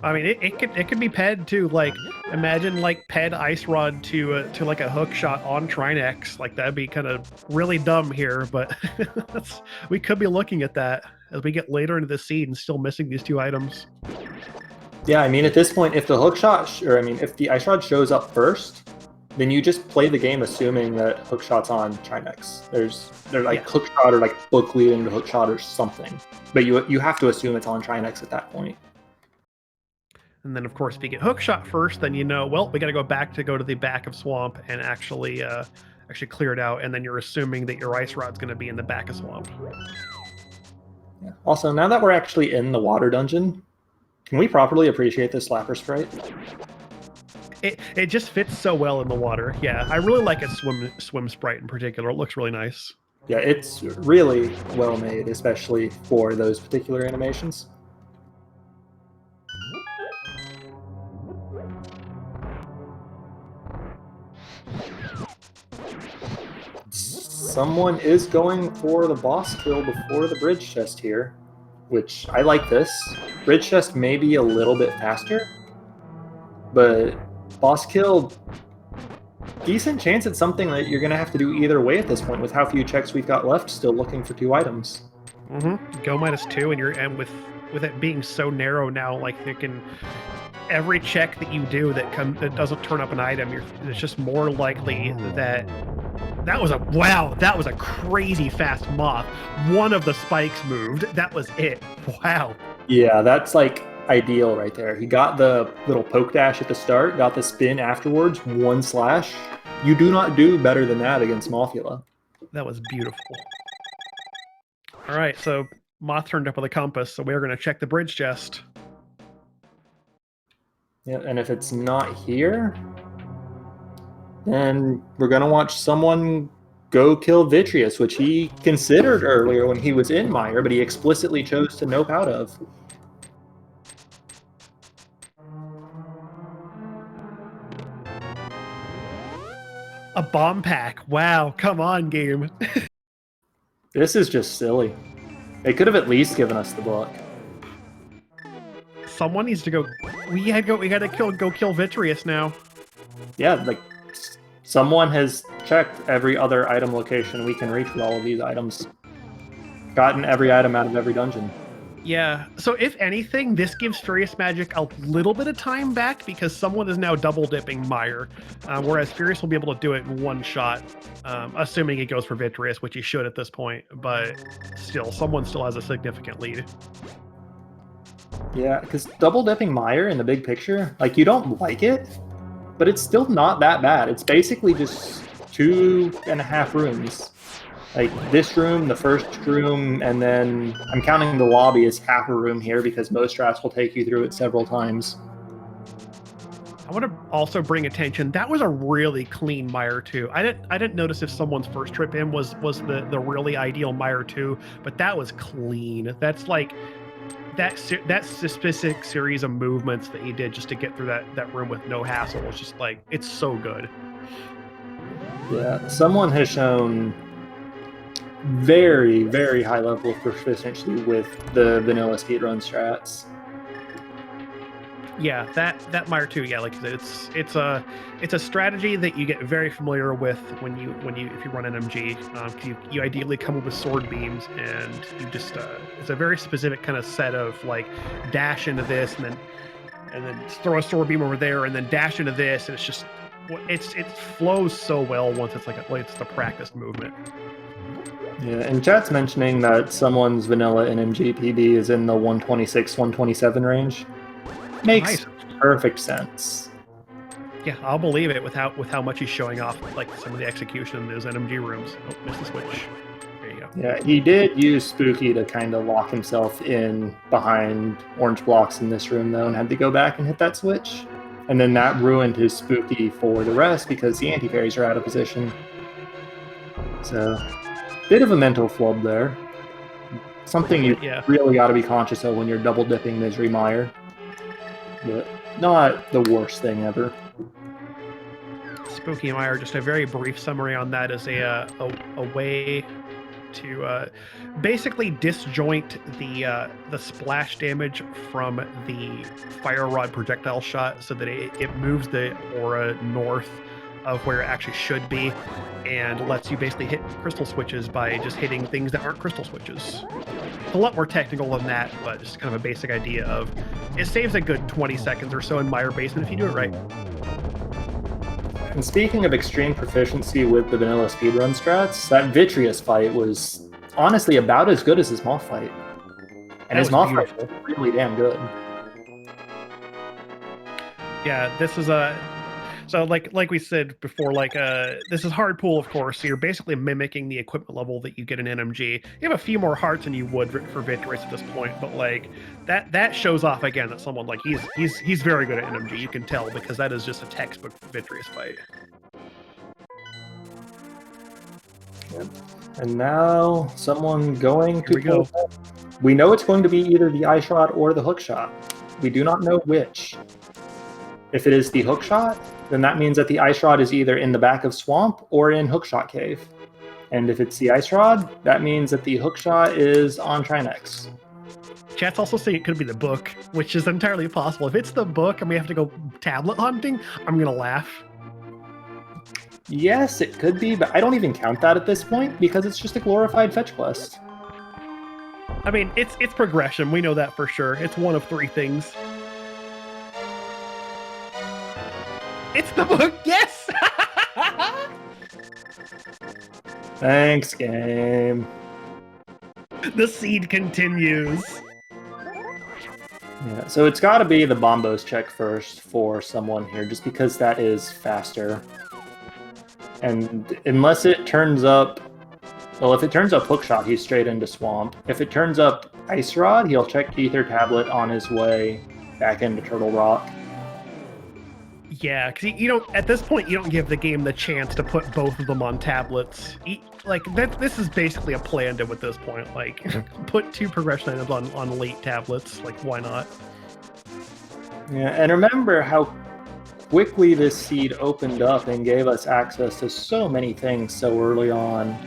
I mean, it could be Ped too. Like, imagine like Ped Ice Rod to like a hook shot on Trinex. Like that'd be kind of really dumb here, but we could be looking at that as we get later into the scene, still missing these two items. Yeah, I mean, at this point, if the hook shot, or I mean, if the ice rod shows up first, then you just play the game assuming that hook shot's on Trinex. They're like hook shot or like book leading to hook shot or something, but you have to assume it's on Trinex at that point. And then, of course, if you get hook shot first, then you know, well, we got to go to the back of swamp and actually clear it out. And then you're assuming that your ice rod's going to be in the back of swamp. Yeah. Also, now that we're actually in the water dungeon, can we properly appreciate this slapper sprite? It just fits so well in the water. Yeah, I really like its swim sprite in particular. It looks really nice. Yeah, it's really well made, especially for those particular animations. Someone is going for the boss kill before the bridge chest here, which I like this. Bridge chest may be a little bit faster, but boss kill, decent chance it's something that you're going to have to do either way at this point with how few checks we've got left, still looking for 2 items. Go -2, and with it being so narrow now, like every check that you do that doesn't turn up an item, it's just more likely that was a crazy fast moth. One of the spikes moved. That was it. Wow. Yeah, that's like ideal right there. He got the little poke dash at the start, got the spin afterwards, 1 slash. You do not do better than that against Mothula. That was beautiful. All right, so Moth turned up with a compass, so we're going to check the bridge chest. Yeah, and if it's not here, then we're going to watch someone go kill Vitreous, which he considered earlier when he was in Mire, but he explicitly chose to nope out of. A bomb pack. Wow, come on, game. This is just silly. They could have at least given us the book. Someone needs to go. We gotta go kill Vitreous now. Yeah, like someone has checked every other item location we can reach with all of these items. Gotten every item out of every dungeon. Yeah, so if anything, this gives FuriousMagic a little bit of time back because someone is now double dipping Mire, whereas Furious will be able to do it in 1 shot, assuming he goes for Vitreous, which he should at this point, but still, someone still has a significant lead. Yeah, because double dipping Mire in the big picture, like, you don't like it, but it's still not that bad. It's basically just 2.5 rooms. Like this room, the first room, and then I'm counting the lobby as half a room here because most strats will take you through it several times. I want to also bring attention. That was a really clean Mire 2. I didn't notice if someone's first trip in was the really ideal Mire 2, but that was clean. That's like that specific series of movements that he did just to get through that room with no hassle was just like, it's so good. Yeah, someone has shown very, very high level of proficiency with the vanilla speedrun strats. Yeah, that Mire 2, yeah, like I said, it's a strategy that you get very familiar with if you run an MG. You ideally come up with sword beams, and you just it's a very specific kind of set of like dash into this and then throw a sword beam over there and then dash into this, and it's just it flows so well once it's it's the practiced movement. Yeah, and chat's mentioning that someone's vanilla NMG PB is in the 126, 127 range. Makes perfect sense. Yeah, I'll believe it with how much he's showing off, like some of the execution in those NMG rooms. Oh, missed the switch. There you go. Yeah, he did use Spooky to kind of lock himself in behind orange blocks in this room, though, and had to go back and hit that switch. And then that ruined his Spooky for the rest because the anti-fairies are out of position. So, bit of a mental flub there. Something you really got to be conscious of when you're double dipping Misery Mire. But not the worst thing ever. Spooky Mire, just a very brief summary on that is a way to basically disjoint the splash damage from the fire rod projectile shot so that it moves the aura north of where it actually should be, and lets you basically hit crystal switches by just hitting things that aren't crystal switches. It's a lot more technical than that, but just kind of a basic idea of it saves a good 20 seconds or so in Mire Basement if you do it right. And speaking of extreme proficiency with the vanilla speedrun strats, that Vitreous fight was honestly about as good as his moth fight. And his moth fight was really damn good. Yeah, this is so like we said before, this is hard pool, of course, so you're basically mimicking the equipment level that you get in NMG. You have a few more hearts than you would for Victorious at this point, but like that shows off again that someone like he's very good at NMG. You can tell because that is just a textbook Victorious fight. Yep. And now someone going to go. We know it's going to be either the eye shot or the hook shot. We do not know which. If it is the hook shot, then that means that the ice rod is either in the back of Swamp or in Hookshot Cave. And if it's the ice rod, that means that the hook shot is on Trinex. Chat's also saying it could be the book, which is entirely possible. If it's the book and we have to go tablet hunting, I'm gonna laugh. Yes, it could be, but I don't even count that at this point because it's just a glorified fetch quest. I mean, it's progression. We know that for sure. It's one of 3 things. It's the book, yes! Thanks, game. The seed continues. Yeah, so it's got to be the Bombos check first for someone here, just because that is faster. And unless it turns up... Well, if it turns up Hookshot, he's straight into Swamp. If it turns up Ice Rod, he'll check Ether Tablet on his way back into Turtle Rock. Yeah, because you don't, at this point, you don't give the game the chance to put both of them on tablets. This is basically a plan to at this point. Like, put 2 progression items on late tablets. Like, why not? Yeah, and remember how quickly this seed opened up and gave us access to so many things so early on.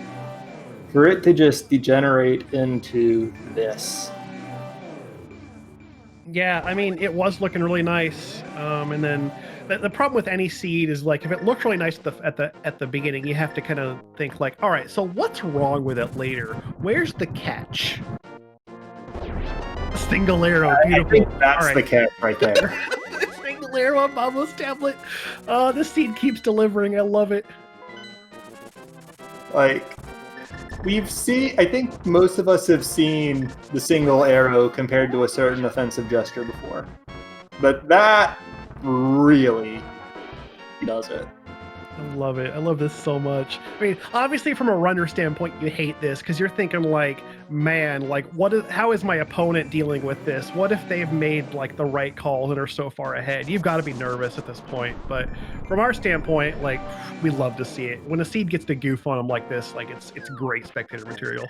For it to just degenerate into this. Yeah, I mean, it was looking really nice, and then the problem with any seed is like if it looks really nice at the beginning, you have to kind of think like, all right, so what's wrong with it later? Where's the catch? Single arrow, beautiful. I think that's the catch right there. Single arrow on Mama's tablet. This seed keeps delivering. I love it. Like, I think most of us have seen the single arrow compared to a certain offensive gesture before. But that really does it. I love it. I love this so much. I mean, obviously from a runner standpoint, you hate this because you're thinking like, man, like how is my opponent dealing with this? What if they've made like the right calls and are so far ahead? You've got to be nervous at this point. But from our standpoint, like, we love to see it. When a seed gets to goof on them like this, like it's great spectator material.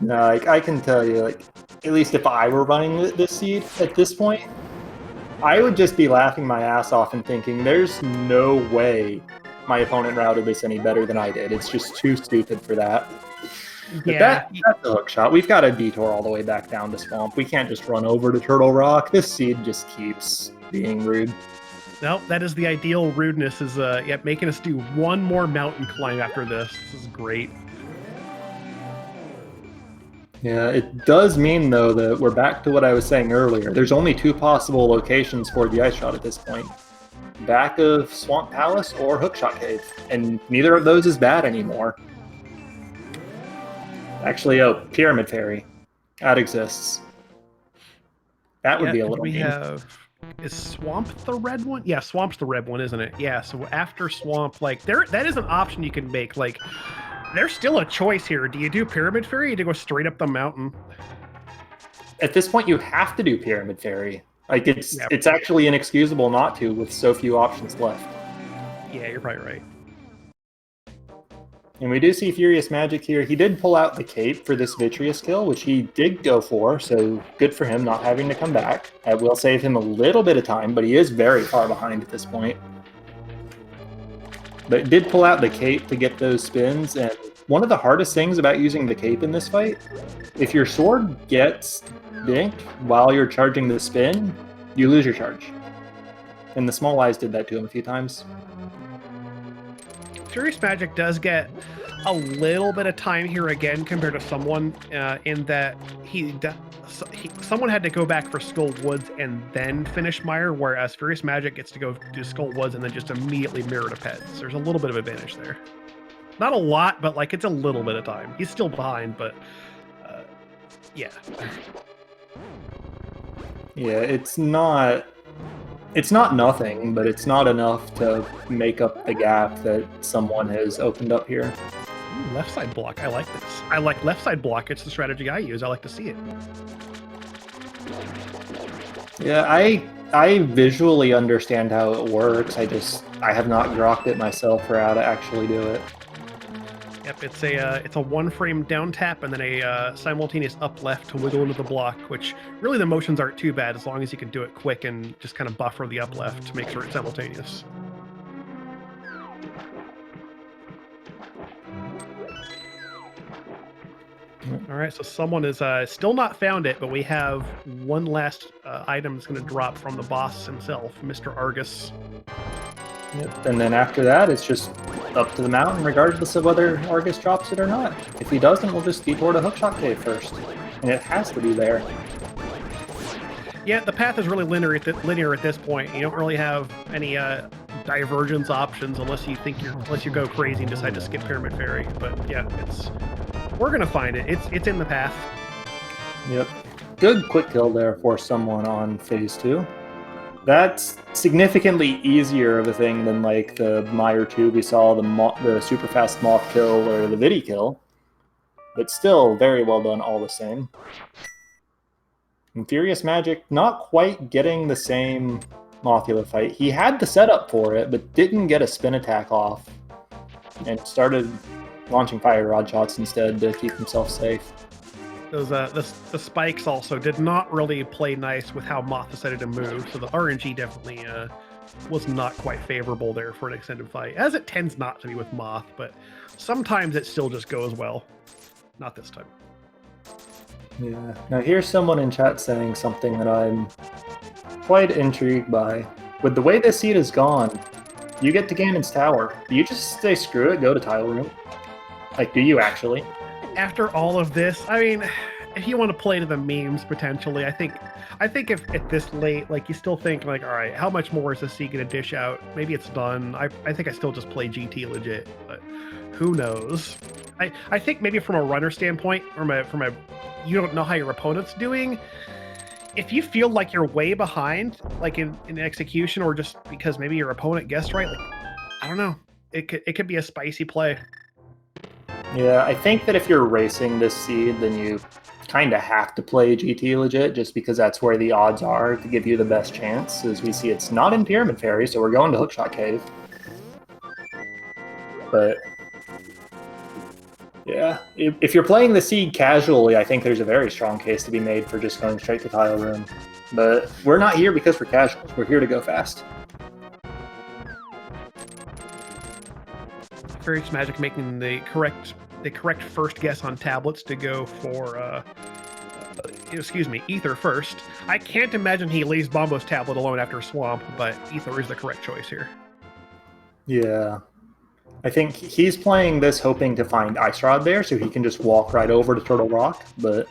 No, like, I can tell you, like, at least if I were running this seed at this point, I would just be laughing my ass off and thinking, there's no way my opponent routed this any better than I did. It's just too stupid for that. But Yeah. that's the hook shot. We've got to detour all the way back down to Swamp. We can't just run over to Turtle Rock. This seed just keeps being rude. No, that is the ideal rudeness, is making us do one more mountain climb after this. This is great. Yeah, it does mean, though, that we're back to what I was saying earlier. There's only 2 possible locations for the ice shot at this point. Back of Swamp Palace or Hookshot Cave. And neither of those is bad anymore. Actually, Pyramid Fairy. That exists. That would be a little mean. Is Swamp the red one? Yeah, Swamp's the red one, isn't it? Yeah, so after Swamp, like, that is an option you can make. Like, there's still a choice here. Do you do Pyramid Fairy or do you go straight up the mountain? At this point, you have to do Pyramid Fairy. Like, it's actually inexcusable not to with so few options left. Yeah, you're probably right. And we do see FuriousMagic here. He did pull out the cape for this Vitreous kill, which he did go for, so good for him not having to come back. That will save him a little bit of time, but he is very far behind at this point. But did pull out the cape to get those spins, and one of the hardest things about using the cape in this fight, if your sword gets dinked while you're charging the spin, you lose your charge. And the Small Eyes did that to him a few times. FuriousMagic does get a little bit of time here again compared to someone in that someone had to go back for Skull Woods and then finish Mire, whereas FuriousMagic gets to go do Skull Woods and then just immediately mirror to Pets. There's a little bit of advantage there. Not a lot, but like it's a little bit of time. He's still behind, but yeah. Yeah, it's not nothing, but it's not enough to make up the gap that someone has opened up here. Ooh, left side block. I like this. I like left side block. It's the strategy I use. I like to see it. Yeah, I visually understand how it works. I have not grokked it myself for how to actually do it. Yep, it's a one frame down tap and then a simultaneous up left to wiggle into the block, which really the motions aren't too bad as long as you can do it quick and just kind of buffer the up left to make sure it's simultaneous. All right, so someone is still not found it, but we have one last item that's going to drop from the boss himself, Mr. Argus. Yep. And then after that, it's just up to the mountain, regardless of whether Argus drops it or not. If he doesn't, we'll just detour to Hookshot Cave first. And it has to be there. Yeah, the path is really linear at this point. You don't really have any divergence options unless you go crazy and decide to skip Pyramid Ferry. But yeah, we're gonna find it. It's in the path. Yep. Good quick kill there for someone on phase 2. That's significantly easier of a thing than like the Mire 2 we saw, the super fast moth kill or the Vidi kill. But still very well done all the same. And FuriousMagic not quite getting the same Mothula fight. He had the setup for it, but didn't get a spin attack off. And started launching fire rod shots instead to keep himself safe. Those the spikes also did not really play nice with how Moth decided to move, so the RNG definitely was not quite favorable there for an extended fight, as it tends not to be with Moth, but sometimes it still just goes well. Not this time. Yeah. Now here's someone in chat saying something that I'm quite intrigued by. With the way this seed is gone, you get to Ganon's Tower. Do you just say screw it, go to Tile Room? Like, do you actually? After all of this, I mean, if you want to play to the memes potentially, I think if at this late, like you still think like, all right, how much more is this seed gonna dish out? Maybe it's done. I think I still just play GT legit, but who knows? I think maybe from a runner standpoint, from a you don't know how your opponent's doing. If you feel like you're way behind, like in execution, or just because maybe your opponent guessed right, like, I don't know, it could be a spicy play. Yeah, I think that if you're racing this seed, then you kind of have to play GT legit, just because that's where the odds are to give you the best chance. As we see, it's not in Pyramid Ferry, so we're going to Hookshot Cave. But yeah, if you're playing the seed casually, I think there's a very strong case to be made for just going straight to Tile Room. But we're not here because we're casuals. We're here to go fast. FuriousMagic making the correct first guess on tablets to go for Ether first. I can't imagine he leaves Bombo's tablet alone after Swamp, but Ether is the correct choice here. Yeah. I think he's playing this hoping to find Ice Rod there so he can just walk right over to Turtle Rock, but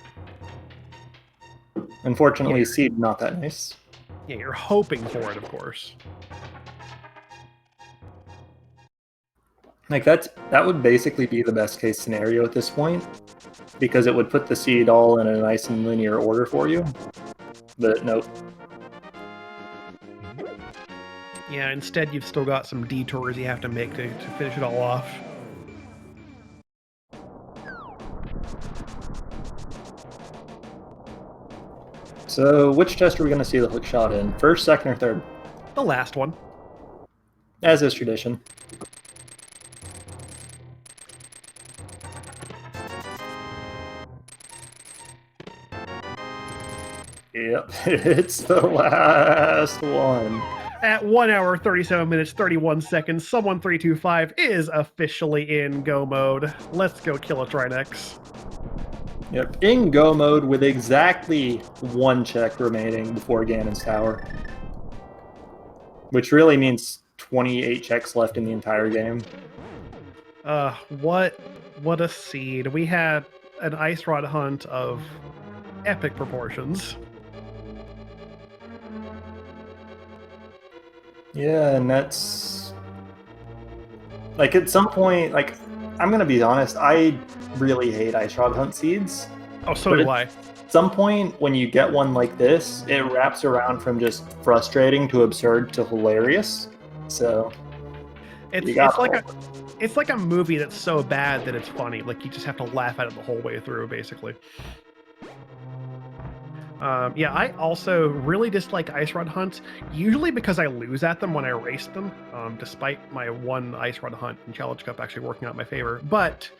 unfortunately seed not that nice. Yeah, you're hoping for it, of course. Like that would basically be the best case scenario at this point, because it would put the seed all in a nice and linear order for you. But nope. Yeah, instead you've still got some detours you have to make to finish it all off. So which test are we going to see the hook shot in? First, second, or third? The last one. As is tradition. Yep, it's the last one. At 1 hour, 37 minutes, 31 seconds, someone325 is officially in go mode. Let's go kill a Trinex. Yep, in go mode with exactly 1 check remaining before Ganon's Tower. Which really means 28 checks left in the entire game. What a seed. We had an Ice Rod hunt of epic proportions. Yeah, and that's... Like, at some point, like, I'm gonna be honest, I really hate Ice Rod hunt seeds. Oh, so do I. At some point, when you get one like this, it wraps around from just frustrating to absurd to hilarious. So... It's like a movie that's so bad that it's funny. Like, you just have to laugh at it the whole way through, basically. Yeah, I also really dislike Ice Rod hunts, usually because I lose at them when I race them, despite my 1 Ice Rod hunt in Challenge Cup actually working out in my favor. But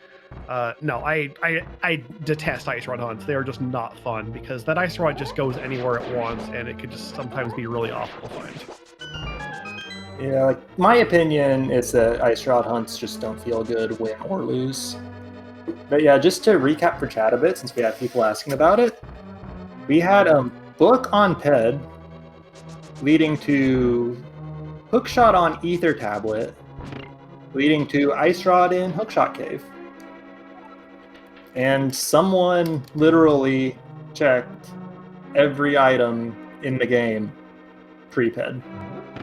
no, I detest Ice Rod hunts. They are just not fun because that Ice Rod just goes anywhere it wants, and it could just sometimes be really awful to find. Yeah, like, my opinion is that Ice Rod hunts just don't feel good, win or lose. But yeah, just to recap for chat a bit, since we have people asking about it, we had Book on Ped, leading to Hookshot on Ether Tablet, leading to Ice Rod in Hookshot Cave. And someone literally checked every item in the game pre-ped.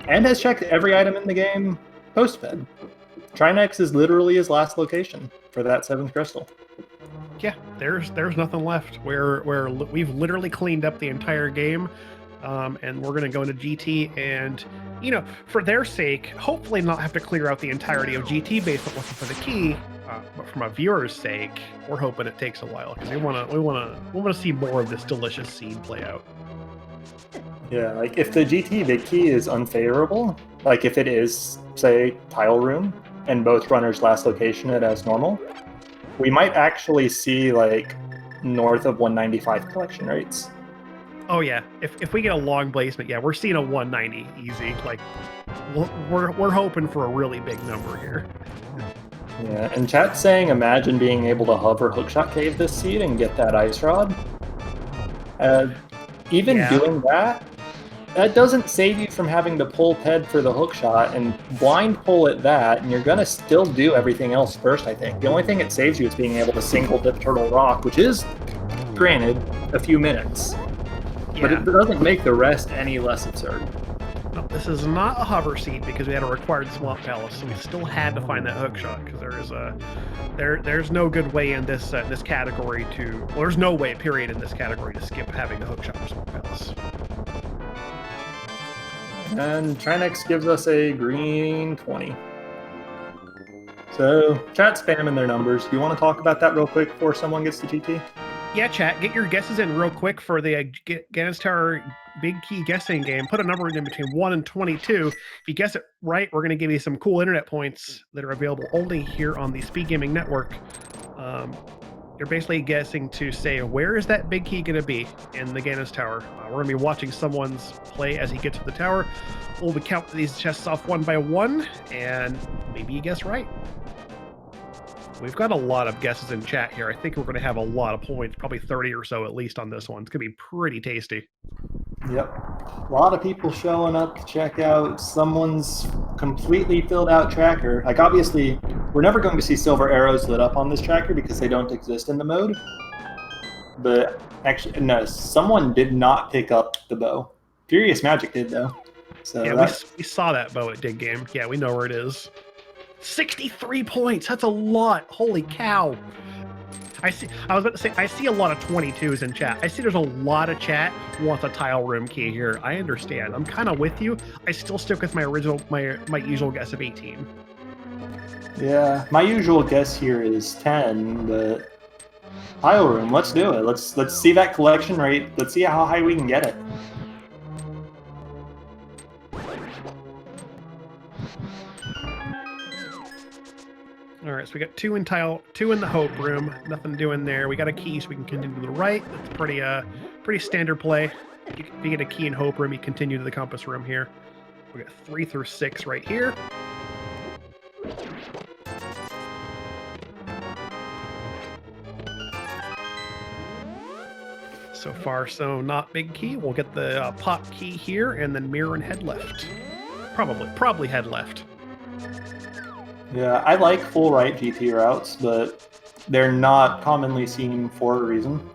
And has checked every item in the game post-ped. Trinex is literally his last location for that 7th crystal. Yeah, there's nothing left. We've literally cleaned up the entire game, and we're gonna go into GT and, you know, for their sake, hopefully not have to clear out the entirety of GT based on looking for the key. But from a viewer's sake, we're hoping it takes a while because we wanna see more of this delicious scene play out. Yeah, like if the GT big key is unfavorable, like if it is, say, tile room, and both runners' last location it as normal, we might actually see like north of 195 collection rates. Oh yeah, if we get a long placement, yeah, we're seeing a 190 easy. Like we're hoping for a really big number here. Yeah, and chat's saying imagine being able to hover Hookshot Cave this seed and get that Ice Rod. Even doing that doesn't save you from having to pull Ped for the hookshot and blind pull at that, and you're gonna still do everything else first, I think. The only thing it saves you is being able to single dip Turtle Rock, which is, granted, a few minutes. Yeah. But it doesn't make the rest any less absurd. No, this is not a hover seed because we had a required Swamp Palace, so we still had to find that hookshot because there's no good way in this this category to, well, there's no way, period, in this category to skip having the hookshot for Swamp Palace. And Trinex gives us a green 20. So, chat's spamming their numbers. Do you want to talk about that real quick before someone gets to GT? Yeah, chat, get your guesses in real quick for the Ganon's Tower Big Key guessing game. Put a number in between 1 and 22. If you guess it right, we're going to give you some cool internet points that are available only here on the SpeedGaming network. You're basically guessing to say, where is that big key going to be in the Ganon's Tower? We're going to be watching someone's play as he gets to the tower. We'll count these chests off 1 by 1, and maybe you guess right. We've got a lot of guesses in chat here. I think we're going to have a lot of points, probably 30 or so at least on this one. It's going to be pretty tasty. Yep. A lot of people showing up to check out someone's completely filled out tracker. Like, obviously, we're never going to see silver arrows lit up on this tracker because they don't exist in the mode. But actually, no, someone did not pick up the bow. FuriousMagic did, though. So yeah, we saw that bow at Dig Game. Yeah, we know where it is. 63 points. That's a lot. Holy cow. I was about to say, I see a lot of 22s in chat. I see there's a lot of chat who wants a tile room key here. I understand. I'm kind of with you. I still stick with my usual guess of 18. Yeah, my usual guess here is 10, but tile room, let's do it. Let's see that collection rate. Let's see how high we can get it. All right, so we got 2 in tile, 2 in the hope room. Nothing doing there. We got a key, so we can continue to the right. That's pretty standard play. If you get a key in hope room, you continue to the compass room here. We got 3 through 6 right here. So far, so not big key. We'll get the pop key here, and then mirror and head left. Probably head left. Yeah, I like full right GT routes, but they're not commonly seen for a reason.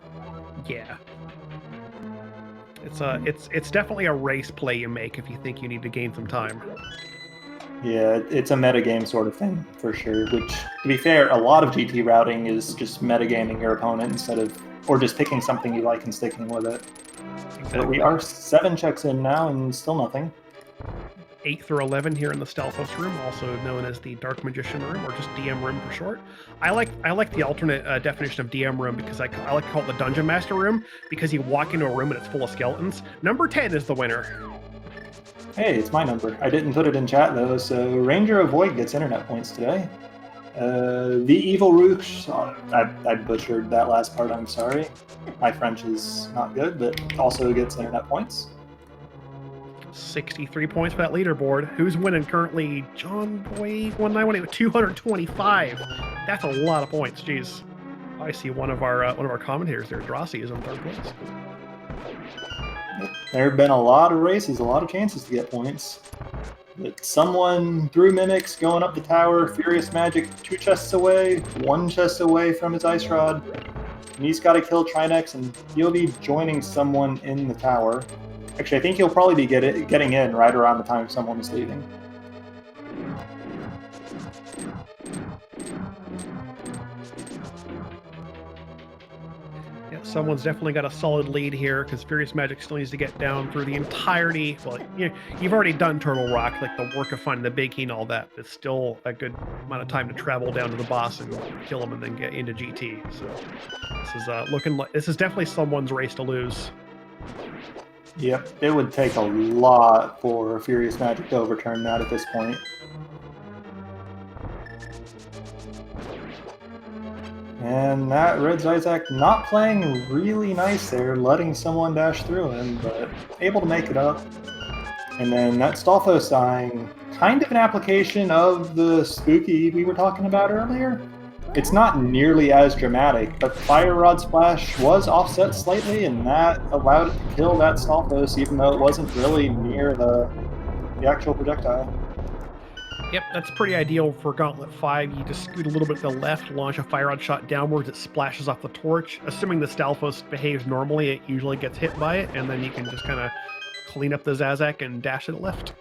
Yeah. It's definitely a race play you make if you think you need to gain some time. Yeah, it's a metagame sort of thing, for sure, which, to be fair, a lot of GT routing is just metagaming your opponent instead of, or just picking something you like and sticking with it. Exactly. But we are 7 checks in now and still nothing. 8 through 11 here in the Stalfos room, also known as the Dark Magician room, or just DM room for short. I like the alternate definition of DM room because I like to call it the Dungeon Master room, because you walk into a room and it's full of skeletons. Number 10 is the winner. Hey, it's my number. I didn't put it in chat though, so Ranger of Void gets internet points today. The Evil Roosh, I butchered that last part, I'm sorry. My French is not good, but also gets internet points. 63 points for that leaderboard. Who's winning currently? John Boy 1918 with 225. That's a lot of points. Jeez. I see one of our commentators there, Drossi, is in 3rd place. There have been a lot of races, a lot of chances to get points. But someone through mimics going up the tower, FuriousMagic 2 chests away, 1 chest away from his ice rod. And he's got to kill Trinex, and he'll be joining someone in the tower. Actually, I think he'll probably be getting in right around the time someone is leaving. Yeah, someone's definitely got a solid lead here because FuriousMagic still needs to get down through the entirety. Well, you've already done Turtle Rock, like the work of finding the big key and all that. It's still a good amount of time to travel down to the boss and kill him and then get into GT. So this is looking like this is definitely someone's race to lose. Yep, it would take a lot for FuriousMagic to overturn that at this point. And that Red Zizak not playing really nice there, letting someone dash through him, but able to make it up. And then that Stalfos dying, kind of an application of the spooky we were talking about earlier. It's not nearly as dramatic, but Fire Rod Splash was offset slightly, and that allowed it to kill that Stalfos, even though it wasn't really near the actual projectile. Yep, that's pretty ideal for Gauntlet 5. You just scoot a little bit to the left, launch a Fire Rod shot downwards, it splashes off the torch. Assuming the Stalfos behaves normally, it usually gets hit by it, and then you can just kind of clean up the Zazak and dash it left.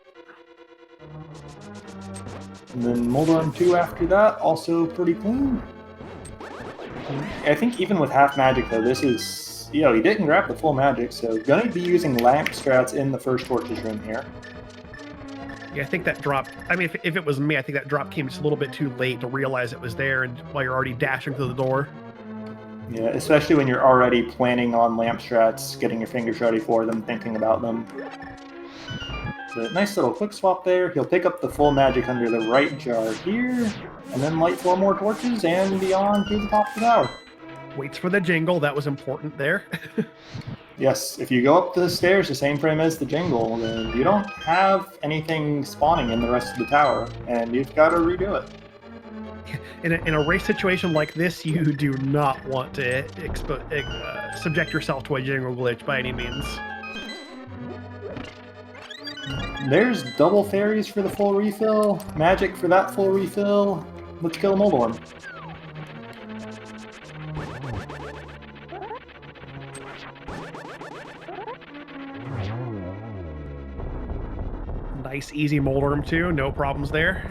And then Moldorm 2 after that, also pretty clean. I think even with half magic though, this is, he didn't grab the full magic, so gonna be using lamp strats in the first torches room here. Yeah, I think that drop, I mean, if it was me, I think that drop came just a little bit too late to realize it was there and while you're already dashing through the door. Yeah, especially when you're already planning on lamp strats, getting your fingers ready for them, thinking about them. So nice little quick swap there. He'll pick up the full magic under the right jar here, and then light 4 more torches and beyond to the top of the tower. Waits for the jingle, that was important there. Yes, if you go up the stairs the same frame as the jingle, then you don't have anything spawning in the rest of the tower, and you've got to redo it. In a race situation like this, you do not want to subject yourself to a jingle glitch by any means. There's double fairies for the full refill, magic for that full refill. Let's kill a Moldorm. Nice, easy Moldorm too, no problems there.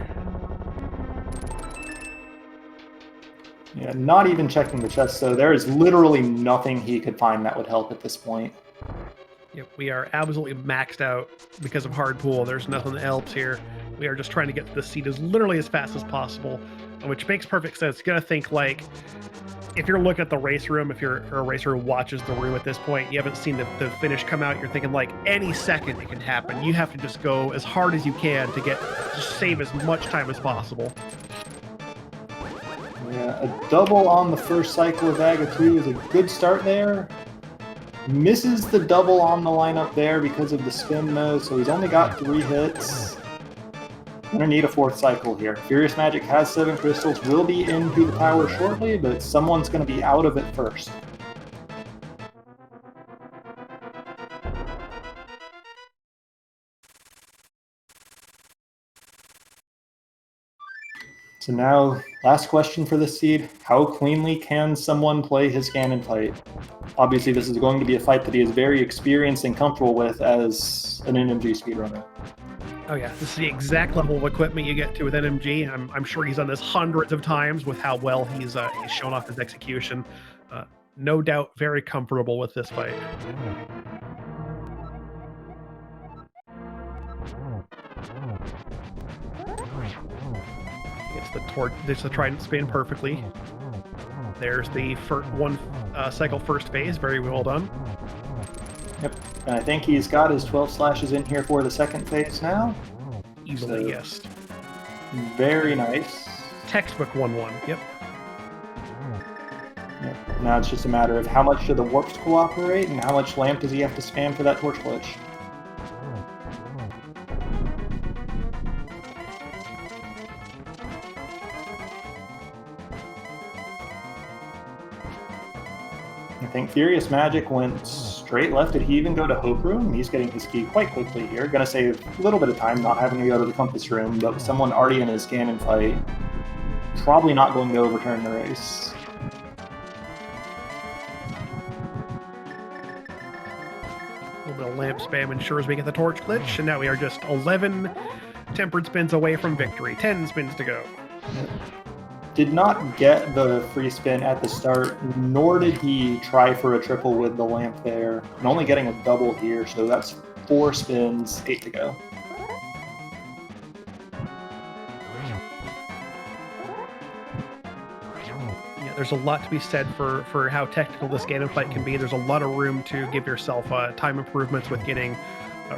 Yeah, not even checking the chest, so there is literally nothing he could find that would help at this point. Yep, we are absolutely maxed out because of hard pool. There's nothing that helps here. We are just trying to get to the seat as literally as fast as possible, which makes perfect sense. You gotta think, like, if you're looking at the race room, if you're a racer who watches the room at this point, you haven't seen the finish come out, you're thinking, like, any second it can happen. You have to just go as hard as you can to just save as much time as possible. Yeah, a double on the first cycle of Aga 2 is a good start there. Misses the double on the lineup there because of the spin though, so he's only got 3 hits. Gonna need a 4th cycle here. FuriousMagic has 7 crystals, will be into the tower shortly, but someone's gonna be out of it first. So now, last question for this seed. How cleanly can someone play his Ganon fight? Obviously, this is going to be a fight that he is very experienced and comfortable with as an NMG speedrunner. Oh yeah, this is the exact level of equipment you get to with NMG. I'm sure he's done this hundreds of times with how well he's shown off his execution. No doubt very comfortable with this fight. It's the trident spin perfectly. There's the one cycle first phase. Very well done. Yep. And I think he's got his 12 slashes in here for the second phase now. Easily, so, yes. Very nice. Textbook 1-1. Yep. Yep. Now it's just a matter of how much do the warps cooperate and how much lamp does he have to spam for that torch glitch. I think FuriousMagic went straight left. Did he even go to Hope Room? He's getting his key quite quickly here. Gonna save a little bit of time not having to go to the Compass Room, but with someone already in his Ganon fight, probably not going to overturn the race. A little bit of lamp spam ensures we get the torch glitch, and now we are just 11 tempered spins away from victory. 10 spins to go. Did not get the free spin at the start, nor did he try for a triple with the lamp there, and only getting a double here, so that's 4 spins, 8 to go. Yeah, there's a lot to be said for how technical this Ganon fight can be. There's a lot of room to give yourself time improvements with getting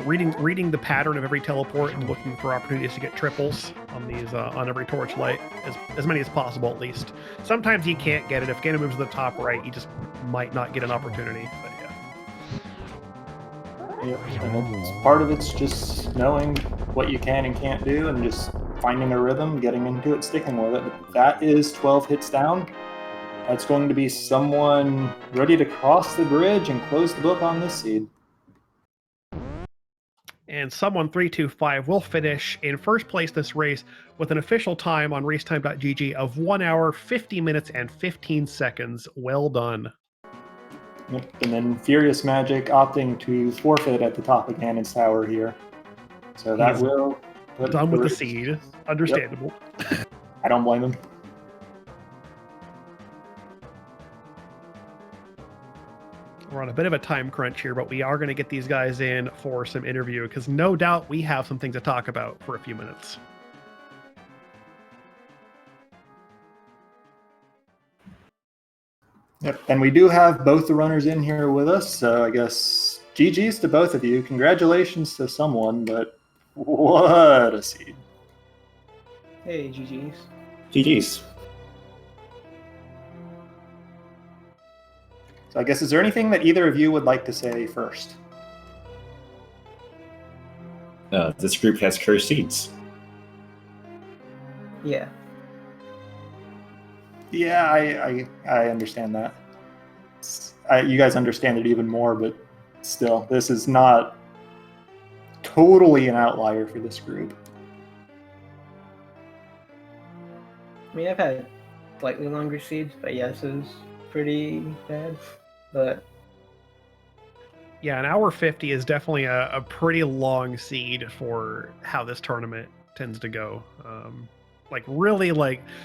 reading the pattern of every teleport and looking for opportunities to get triples on these on every torchlight, as many as possible at least. Sometimes you can't get it. If Ganon moves to the top right, you just might not get an opportunity. But yeah. Yep. And part of it's just knowing what you can and can't do and just finding a rhythm, getting into it, sticking with it. But that is 12 hits down. That's going to be someone ready to cross the bridge and close the book on this seed. And someone325 will finish in first place this race with an official time on racetime.gg of 1 hour, 50 minutes, and 15 seconds. Well done. Yep. And then FuriousMagic opting to forfeit at the top of Ganon's Tower here. So that will... Done with the seed. Understandable. Yep. I don't blame him. We're on a bit of a time crunch here, but we are going to get these guys in for some interview because no doubt we have some things to talk about for a few minutes. Yep, and we do have both the runners in here with us, so I guess GG's to both of you. Congratulations to someone, but what a seed. Hey, GG's. GG's. So I guess, is there anything that either of you would like to say first? This group has cursed seeds. Yeah. Yeah, I understand that. You guys understand it even more, but still, this is not totally an outlier for this group. I mean, I've had slightly longer seeds, but yeah, this is pretty bad. But yeah, an hour 50 is definitely a pretty long seed for how this tournament tends to go.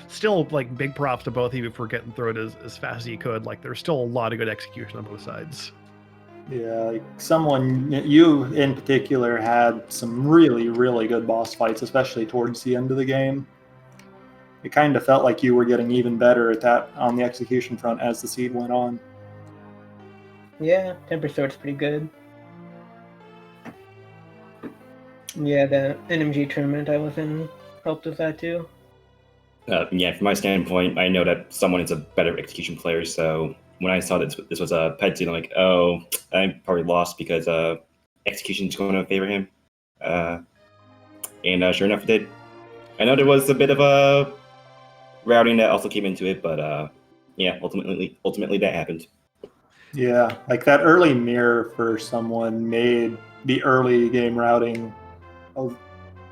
Still big props to both of you for getting through it as fast as you could. Like, there's still a lot of good execution on both sides. Yeah, you in particular had some really, really good boss fights, especially towards the end of the game. It kind of felt like you were getting even better at that on the execution front as the seed went on. yeah, Temper Sword's pretty good. Yeah, the NMG tournament I was in helped with that too. Yeah, from my standpoint, I know that someone is a better execution player, so when I saw that this was a pet seat, I'm like, oh, I probably lost because execution's going to favor him. And sure enough, it did. I know there was a bit of a routing that also came into it, but yeah, ultimately that happened. Yeah, like that early mirror for someone made the early game routing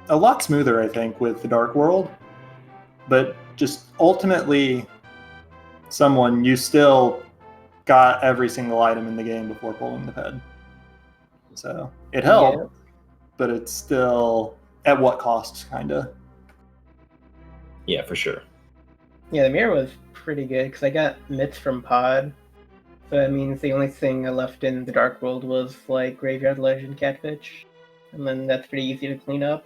a lot smoother, I think, with the Dark World. But just ultimately, someone, you still got every single item in the game before pulling the ped. So it helped, but it's still at what cost, kind of. Yeah, for sure. Yeah, the mirror was pretty good because I got mitts from Pod. So that means the only thing I left in the Dark World was like Graveyard Legend Catfish. And then that's pretty easy to clean up.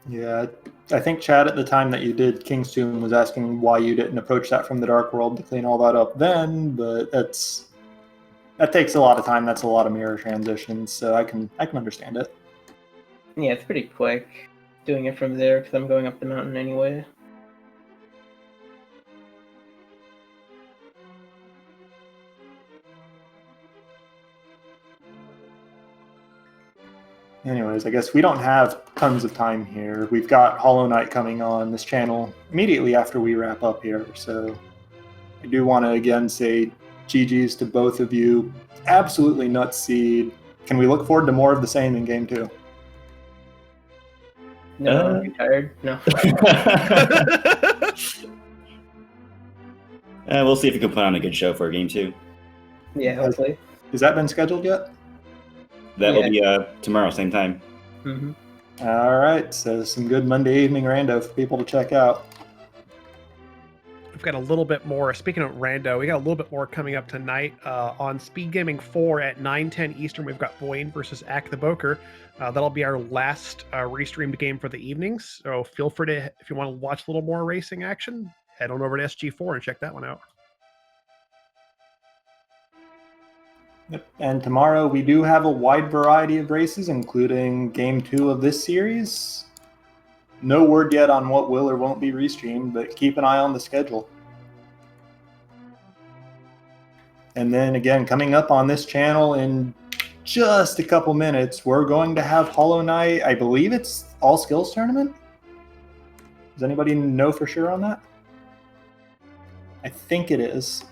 Yeah, I think Chad at the time that you did King's Tomb was asking why you didn't approach that from the Dark World to clean all that up then, but that takes a lot of time. That's a lot of mirror transitions, so I can understand it. Yeah, it's pretty quick doing it from there because I'm going up the mountain anyway. Anyways, I guess we don't have tons of time here. We've got Hollow Knight coming on this channel immediately after we wrap up here, so I do want to again say GG's to both of you. Absolutely nuts seed. Can we look forward to more of the same in game 2? No, I'm too tired. No. We'll see if we can put on a good show for game 2. Yeah, hopefully. Has that been scheduled yet? That will be tomorrow, same time. Mm-hmm. All right, so some good Monday evening rando for people to check out. We've got a little bit more. Speaking of rando, we got a little bit more coming up tonight on SpeedGaming 4 at 9:10 Eastern. We've got Boyne versus Ack the Boker. That'll be our last restreamed game for the evenings. So feel free to, if you want to watch a little more racing action, head on over to SG4 and check that one out. Yep. And tomorrow we do have a wide variety of races, including game 2 of this series. No word yet on what will or won't be restreamed, but keep an eye on the schedule. And then again, coming up on this channel in just a couple minutes, we're going to have Hollow Knight. I believe it's all skills tournament. Does anybody know for sure on that? I think it is.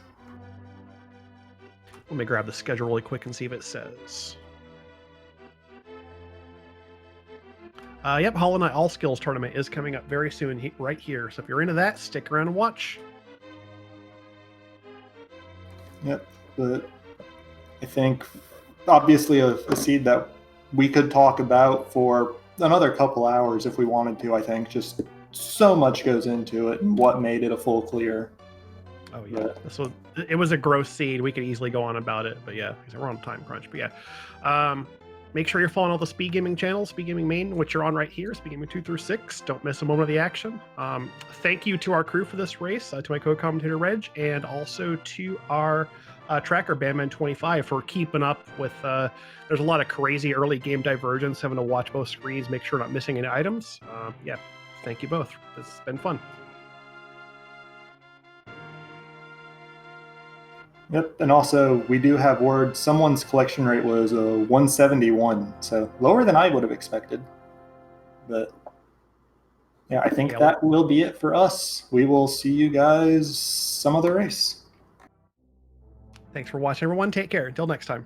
Let me grab the schedule really quick and see if it says. Yep, Hollow Knight All Skills Tournament is coming up very soon right here. So if you're into that, stick around and watch. Yep, but I think obviously a seed that we could talk about for another couple hours if we wanted to. I think just so much goes into it and what made it a full clear. Oh yeah, so it was a gross seed. We could easily go on about it, but yeah, we're on time crunch. But yeah, make sure you're following all the SpeedGaming channels, SpeedGaming Main, which are on right here, SpeedGaming 2 through 6. Don't miss a moment of the action. Thank you to our crew for this race, to my co-commentator Reg, and also to our tracker Bandman25 for keeping up with. There's a lot of crazy early game divergence, having to watch both screens, make sure not missing any items. Yeah, thank you both. It's been fun. Yep, and also we do have word someone's collection rate was 171, so lower than I would have expected. But yeah, I think that will be it for us. We will see you guys some other race. Thanks for watching, everyone. Take care. Until next time.